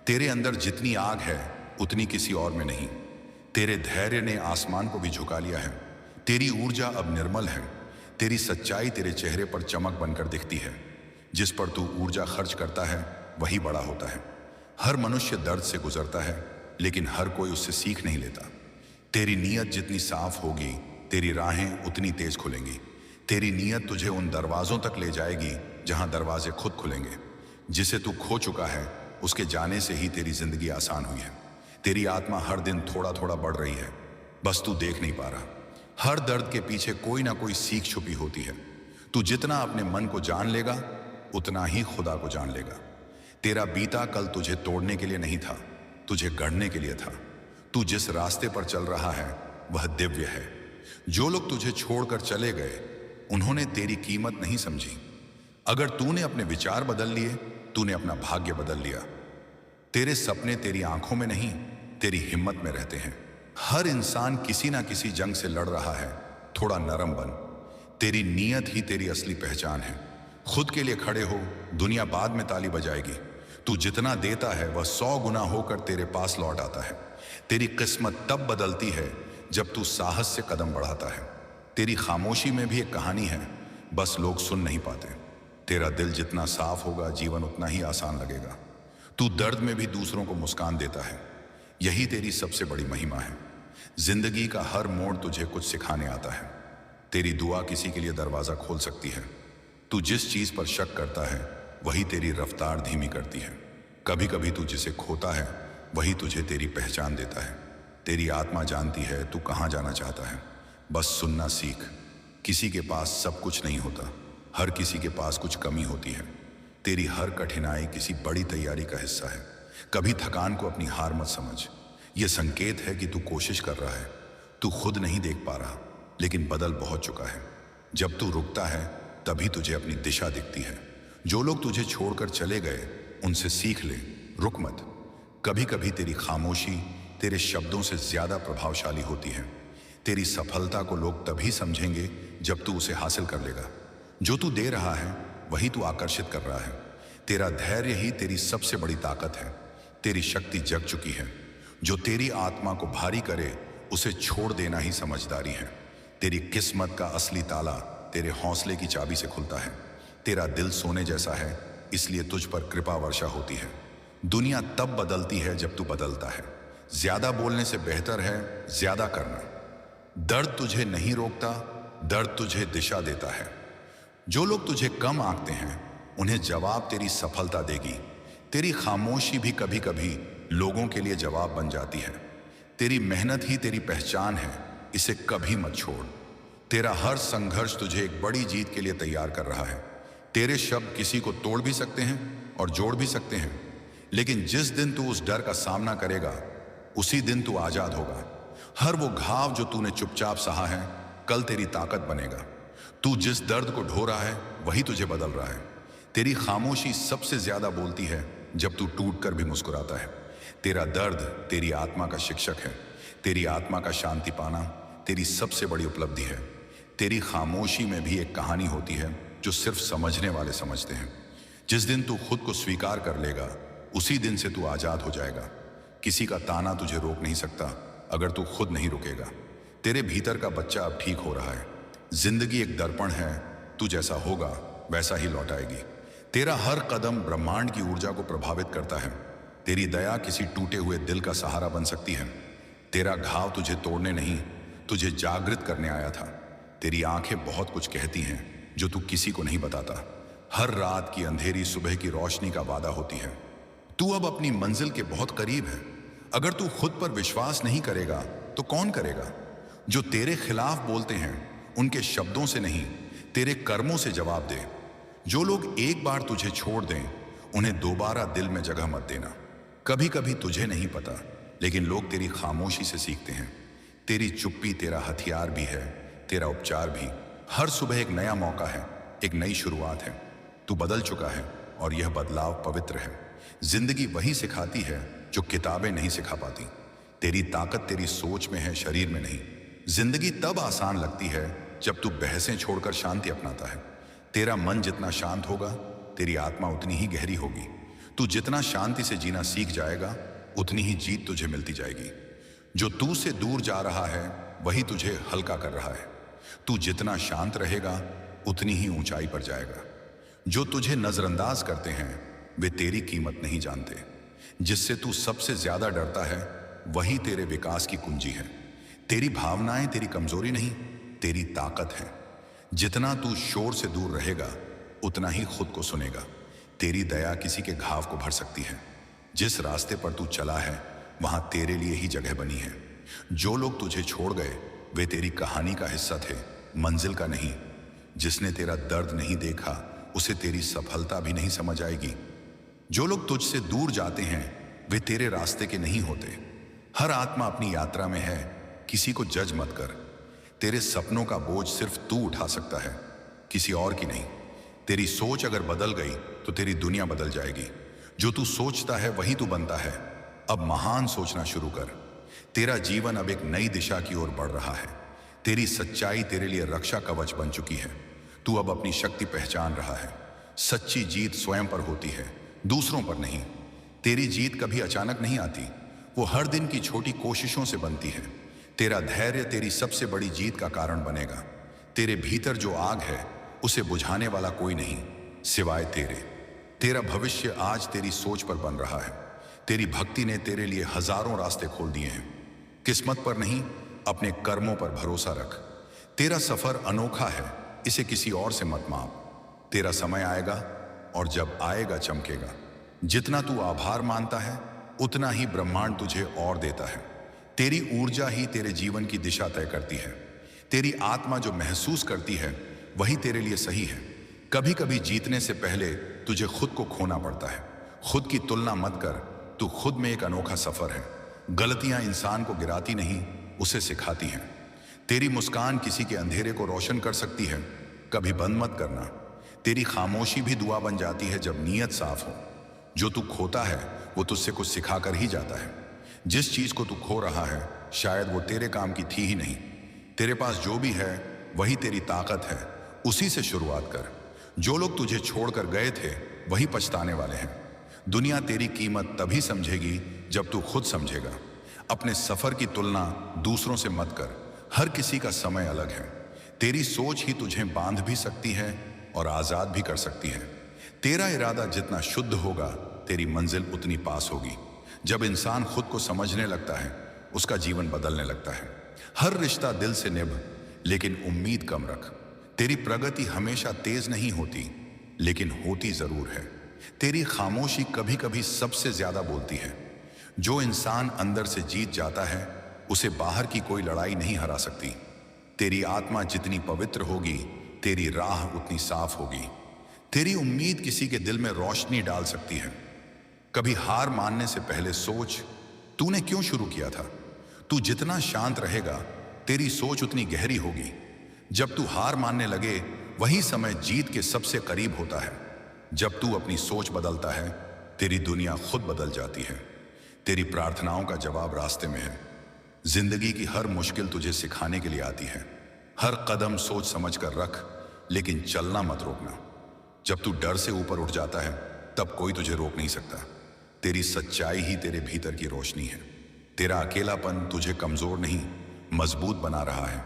तेरे अंदर जितनी आग है उतनी किसी और में नहीं। तेरे धैर्य ने आसमान को भी झुका लिया है। तेरी ऊर्जा अब निर्मल है। तेरी सच्चाई तेरे चेहरे पर चमक बनकर दिखती है। जिस पर तू ऊर्जा खर्च करता है वही बड़ा होता है। हर मनुष्य दर्द से गुजरता है लेकिन हर कोई उससे सीख नहीं लेता। तेरी नीयत जितनी साफ होगी तेरी राहें उतनी तेज खुलेंगी। तेरी नीयत तुझे उन दरवाजों तक ले जाएगी जहां दरवाजे खुद खुलेंगे। जिसे तू खो चुका है उसके जाने से ही तेरी जिंदगी आसान हुई है। तेरी आत्मा हर दिन थोड़ा थोड़ा बढ़ रही है, बस तू देख नहीं पा रहा। हर दर्द के पीछे कोई ना कोई सीख छुपी होती है। तू जितना अपने मन को जान लेगा उतना ही खुदा को जान लेगा। तेरा बीता कल तुझे तोड़ने के लिए नहीं था, तुझे गढ़ने के लिए था। तू जिस रास्ते पर चल रहा है वह दिव्य है। जो लोग तुझे छोड़कर चले गए उन्होंने तेरी कीमत नहीं समझी। अगर तूने अपने विचार बदल लिए तूने अपना भाग्य बदल लिया। तेरे सपने तेरी आंखों में नहीं तेरी हिम्मत में रहते हैं। हर इंसान किसी ना किसी जंग से लड़ रहा है। थोड़ा नरम बन। तेरी नीयत ही तेरी असली पहचान है। खुद के लिए खड़े हो, दुनिया बाद में ताली बजाएगी। तू जितना देता है वह 100 गुना होकर तेरे पास लौट आता है। तेरी किस्मत तब बदलती है जब तू साहस से कदम बढ़ाता है। तेरी खामोशी में भी एक कहानी है, बस लोग सुन नहीं पाते। तेरा दिल जितना साफ होगा, जीवन उतना ही आसान लगेगा। तू दर्द में भी दूसरों को मुस्कान देता है। यही तेरी सबसे बड़ी महिमा है। जिंदगी का हर मोड़ तुझे कुछ सिखाने आता है। तेरी दुआ किसी के लिए दरवाजा खोल सकती है। तू जिस चीज पर शक करता है वही तेरी रफ्तार धीमी करती है। कभी कभी तू जिसे खोता है वही तुझे तेरी पहचान देता है। तेरी आत्मा जानती है तू कहाँ जाना चाहता है। बस सुनना सीख। किसी के पास सब कुछ नहीं होता, हर किसी के पास कुछ कमी होती है। तेरी हर कठिनाई किसी बड़ी तैयारी का हिस्सा है। कभी थकान को अपनी हार मत समझ। यह संकेत है कि तू कोशिश कर रहा है। तू खुद नहीं देख पा रहा, लेकिन बदल बहुत चुका है। जब तू रुकता है तभी तुझे अपनी दिशा दिखती है। जो लोग तुझे छोड़कर चले गए उनसे सीख ले, रुक मत। कभी कभी तेरी खामोशी तेरे शब्दों से ज्यादा प्रभावशाली होती है। तेरी सफलता को लोग तभी समझेंगे जब तू उसे हासिल कर लेगा। जो तू दे रहा है वही तू आकर्षित कर रहा है। तेरा धैर्य ही तेरी सबसे बड़ी ताकत है। तेरी शक्ति जग चुकी है। जो तेरी आत्मा को भारी करे उसे छोड़ देना ही समझदारी है। तेरी किस्मत का असली ताला तेरे हौसले की चाबी से खुलता है। तेरा दिल सोने जैसा है, इसलिए तुझ पर कृपा वर्षा होती है। दुनिया तब बदलती है जब तू बदलता है। ज्यादा बोलने से बेहतर है ज्यादा करना। दर्द तुझे नहीं रोकता, दर्द तुझे दिशा देता है। जो लोग तुझे कम आंकते हैं उन्हें जवाब तेरी सफलता देगी। तेरी खामोशी भी कभी कभी लोगों के लिए जवाब बन जाती है। तेरी मेहनत ही तेरी पहचान है, इसे कभी मत छोड़। तेरा हर संघर्ष तुझे एक बड़ी जीत के लिए तैयार कर रहा है। तेरे शब्द किसी को तोड़ भी सकते हैं और जोड़ भी सकते हैं, लेकिन जिस दिन तू उस डर का सामना करेगा उसी दिन तू आजाद होगा। हर वो घाव जो तूने चुपचाप सहा है कल तेरी ताकत बनेगा। तू जिस दर्द को ढो रहा है वही तुझे बदल रहा है। तेरी खामोशी सबसे ज्यादा बोलती है जब तू टूट कर भी मुस्कुराता है। तेरा दर्द तेरी आत्मा का शिक्षक है। तेरी आत्मा का शांति पाना तेरी सबसे बड़ी उपलब्धि है। तेरी खामोशी में भी एक कहानी होती है जो सिर्फ समझने वाले समझते हैं। जिस दिन तू खुद को स्वीकार कर लेगा उसी दिन से तू आजाद हो जाएगा। किसी का ताना तुझे रोक नहीं सकता अगर तू खुद नहीं रुकेगा। तेरे भीतर का बच्चा अब ठीक हो रहा है। जिंदगी एक दर्पण है, तू जैसा होगा वैसा ही लौट आएगी। तेरा हर कदम ब्रह्मांड की ऊर्जा को प्रभावित करता है। तेरी दया किसी टूटे हुए दिल का सहारा बन सकती है। तेरा घाव तुझे तोड़ने नहीं, तुझे जागृत करने आया था। तेरी आंखें बहुत कुछ कहती हैं जो तू किसी को नहीं बताता। हर रात की अंधेरी सुबह की रोशनी का वादा होती है। तू अब अपनी मंजिल के बहुत करीब है। अगर तू खुद पर विश्वास नहीं करेगा तो कौन करेगा? जो तेरे खिलाफ बोलते हैं उनके शब्दों से नहीं, तेरे कर्मों से जवाब दे। जो लोग एक बार तुझे छोड़ दें उन्हें दोबारा दिल में जगह मत देना। कभी कभी तुझे नहीं पता, लेकिन लोग तेरी खामोशी से सीखते हैं। तेरी चुप्पी तेरा हथियार भी है, तेरा उपचार भी। हर सुबह एक नया मौका है, एक नई शुरुआत है। तू बदल चुका है और यह बदलाव पवित्र है। जिंदगी वही सिखाती है जो किताबें नहीं सिखा पाती। तेरी ताकत तेरी सोच में है, शरीर में नहीं। जिंदगी तब आसान लगती है जब तू बहसें छोड़कर शांति अपनाता है। तेरा मन जितना शांत होगा तेरी आत्मा उतनी ही गहरी होगी। तू जितना शांति से जीना सीख जाएगा उतनी ही जीत तुझे मिलती जाएगी। जो तू से दूर जा रहा है वही तुझे हल्का कर रहा है। तू जितना शांत रहेगा उतनी ही ऊंचाई पर जाएगा। जो तुझे नजरअंदाज करते हैं वे तेरी कीमत नहीं जानते। जिससे तू सबसे ज्यादा डरता है वही तेरे विकास की कुंजी है। तेरी भावनाएं तेरी कमजोरी नहीं, तेरी ताकत है। जितना तू शोर से दूर रहेगा उतना ही खुद को सुनेगा। तेरी दया किसी के घाव को भर सकती है। जिस रास्ते पर तू चला है वहां तेरे लिए ही जगह बनी है। जो लोग तुझे छोड़ गए वे तेरी कहानी का हिस्सा थे, मंजिल का नहीं। जिसने तेरा दर्द नहीं देखा उसे तेरी सफलता भी नहीं समझ आएगी। जो लोग तुझसे दूर जाते हैं वे तेरे रास्ते के नहीं होते। हर आत्मा अपनी यात्रा में है, किसी को जज मत कर। तेरे सपनों का बोझ सिर्फ तू उठा सकता है, किसी और की नहीं। तेरी सोच अगर बदल गई तो तेरी दुनिया बदल जाएगी। जो तू सोचता है वही तू बनता है। अब महान सोचना शुरू कर। तेरा जीवन अब एक नई दिशा की ओर बढ़ रहा है। तेरी सच्चाई तेरे लिए रक्षा कवच बन चुकी है। तू अब अपनी शक्ति पहचान रहा है। सच्ची जीत स्वयं पर होती है, दूसरों पर नहीं। तेरी जीत कभी अचानक नहीं आती, वो हर दिन की छोटी कोशिशों से बनती है। तेरा धैर्य तेरी सबसे बड़ी जीत का कारण बनेगा। तेरे भीतर जो आग है उसे बुझाने वाला कोई नहीं सिवाय तेरे। तेरा भविष्य आज तेरी सोच पर बन रहा है। तेरी भक्ति ने तेरे लिए हजारों रास्ते खोल दिए हैं। किस्मत पर नहीं, अपने कर्मों पर भरोसा रख। तेरा सफर अनोखा है, इसे किसी और से मत माप। तेरा समय आएगा और जब आएगा चमकेगा। जितना तू आभार मानता है उतना ही ब्रह्मांड तुझे और देता है। तेरी ऊर्जा ही तेरे जीवन की दिशा तय करती है। तेरी आत्मा जो महसूस करती है वही तेरे लिए सही है। कभी कभी जीतने से पहले तुझे खुद को खोना पड़ता है। खुद की तुलना मत कर, तू खुद में एक अनोखा सफर है। गलतियां इंसान को गिराती नहीं, उसे सिखाती हैं। तेरी मुस्कान किसी के अंधेरे को रोशन कर सकती है, कभी बंद मत करना। तेरी खामोशी भी दुआ बन जाती है जब नीयत साफ हो। जो तू खोता है वो तुझसे कुछ सिखा कर ही जाता है। जिस चीज को तू खो रहा है शायद वो तेरे काम की थी ही नहीं। तेरे पास जो भी है वही तेरी ताकत है, उसी से शुरुआत कर। जो लोग तुझे छोड़कर गए थे वही पछताने वाले हैं। दुनिया तेरी कीमत तभी समझेगी जब तू खुद समझेगा। अपने सफर की तुलना दूसरों से मत कर, हर किसी का समय अलग है। तेरी सोच ही तुझे बांध भी सकती है और आजाद भी कर सकती है। तेरा इरादा जितना शुद्ध होगा तेरी मंजिल उतनी पास होगी। जब इंसान खुद को समझने लगता है उसका जीवन बदलने लगता है। हर रिश्ता दिल से निभ, लेकिन उम्मीद कम रख। तेरी प्रगति हमेशा तेज नहीं होती, लेकिन होती जरूर है। तेरी खामोशी कभी कभी सबसे ज्यादा बोलती है। जो इंसान अंदर से जीत जाता है उसे बाहर की कोई लड़ाई नहीं हरा सकती। तेरी आत्मा जितनी पवित्र होगी तेरी राह उतनी साफ होगी। तेरी उम्मीद किसी के दिल में रोशनी डाल सकती है। कभी हार मानने से पहले सोच, तूने क्यों शुरू किया था। तू जितना शांत रहेगा तेरी सोच उतनी गहरी होगी। जब तू हार मानने लगे वही समय जीत के सबसे करीब होता है। जब तू अपनी सोच बदलता है तेरी दुनिया खुद बदल जाती है। तेरी प्रार्थनाओं का जवाब रास्ते में है। जिंदगी की हर मुश्किल तुझे सिखाने के लिए आती है। हर कदम सोच समझ कर रख, लेकिन चलना मत रोकना। जब तू डर से ऊपर उठ जाता है तब कोई तुझे रोक नहीं सकता। तेरी सच्चाई ही तेरे भीतर की रोशनी है। तेरा अकेलापन तुझे कमजोर नहीं, मजबूत बना रहा है।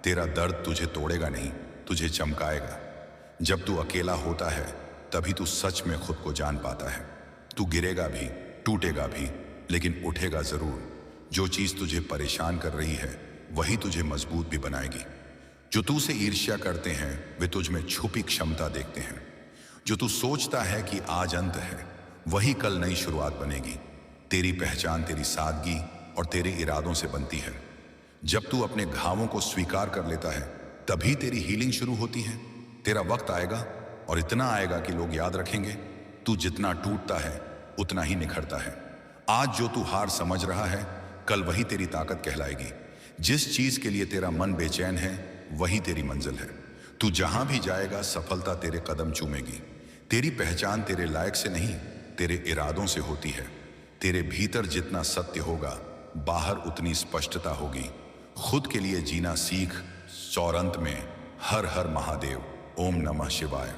तेरा दर्द तुझे तोड़ेगा नहीं, तुझे चमकाएगा। जब तू अकेला होता है तभी तू सच में खुद को जान पाता है। तू गिरेगा भी, टूटेगा भी, लेकिन उठेगा जरूर। जो चीज तुझे परेशान कर रही है वही तुझे मजबूत भी बनाएगी। जो तू से ईर्ष्या करते हैं वे तुझ में छुपी क्षमता देखते हैं। जो तू सोचता है कि आज अंत है वही कल नई शुरुआत बनेगी। तेरी पहचान तेरी सादगी और तेरे इरादों से बनती है। जब तू अपने घावों को स्वीकार कर लेता है तभी तेरी हीलिंग शुरू होती है। तेरा वक्त आएगा और इतना आएगा कि लोग याद रखेंगे। तू जितना टूटता है उतना ही निखरता है। आज जो तू हार समझ रहा है कल वही तेरी ताकत कहलाएगी। जिस चीज के लिए तेरा मन बेचैन है वही तेरी मंजिल है। तू जहां भी जाएगा सफलता तेरे कदम चूमेगी। तेरी पहचान तेरे लायक से नहीं तेरे इरादों से होती है। तेरे भीतर जितना सत्य होगा बाहर उतनी स्पष्टता होगी। खुद के लिए जीना सीख। सौरंत में हर हर महादेव। ओम नमः शिवाय।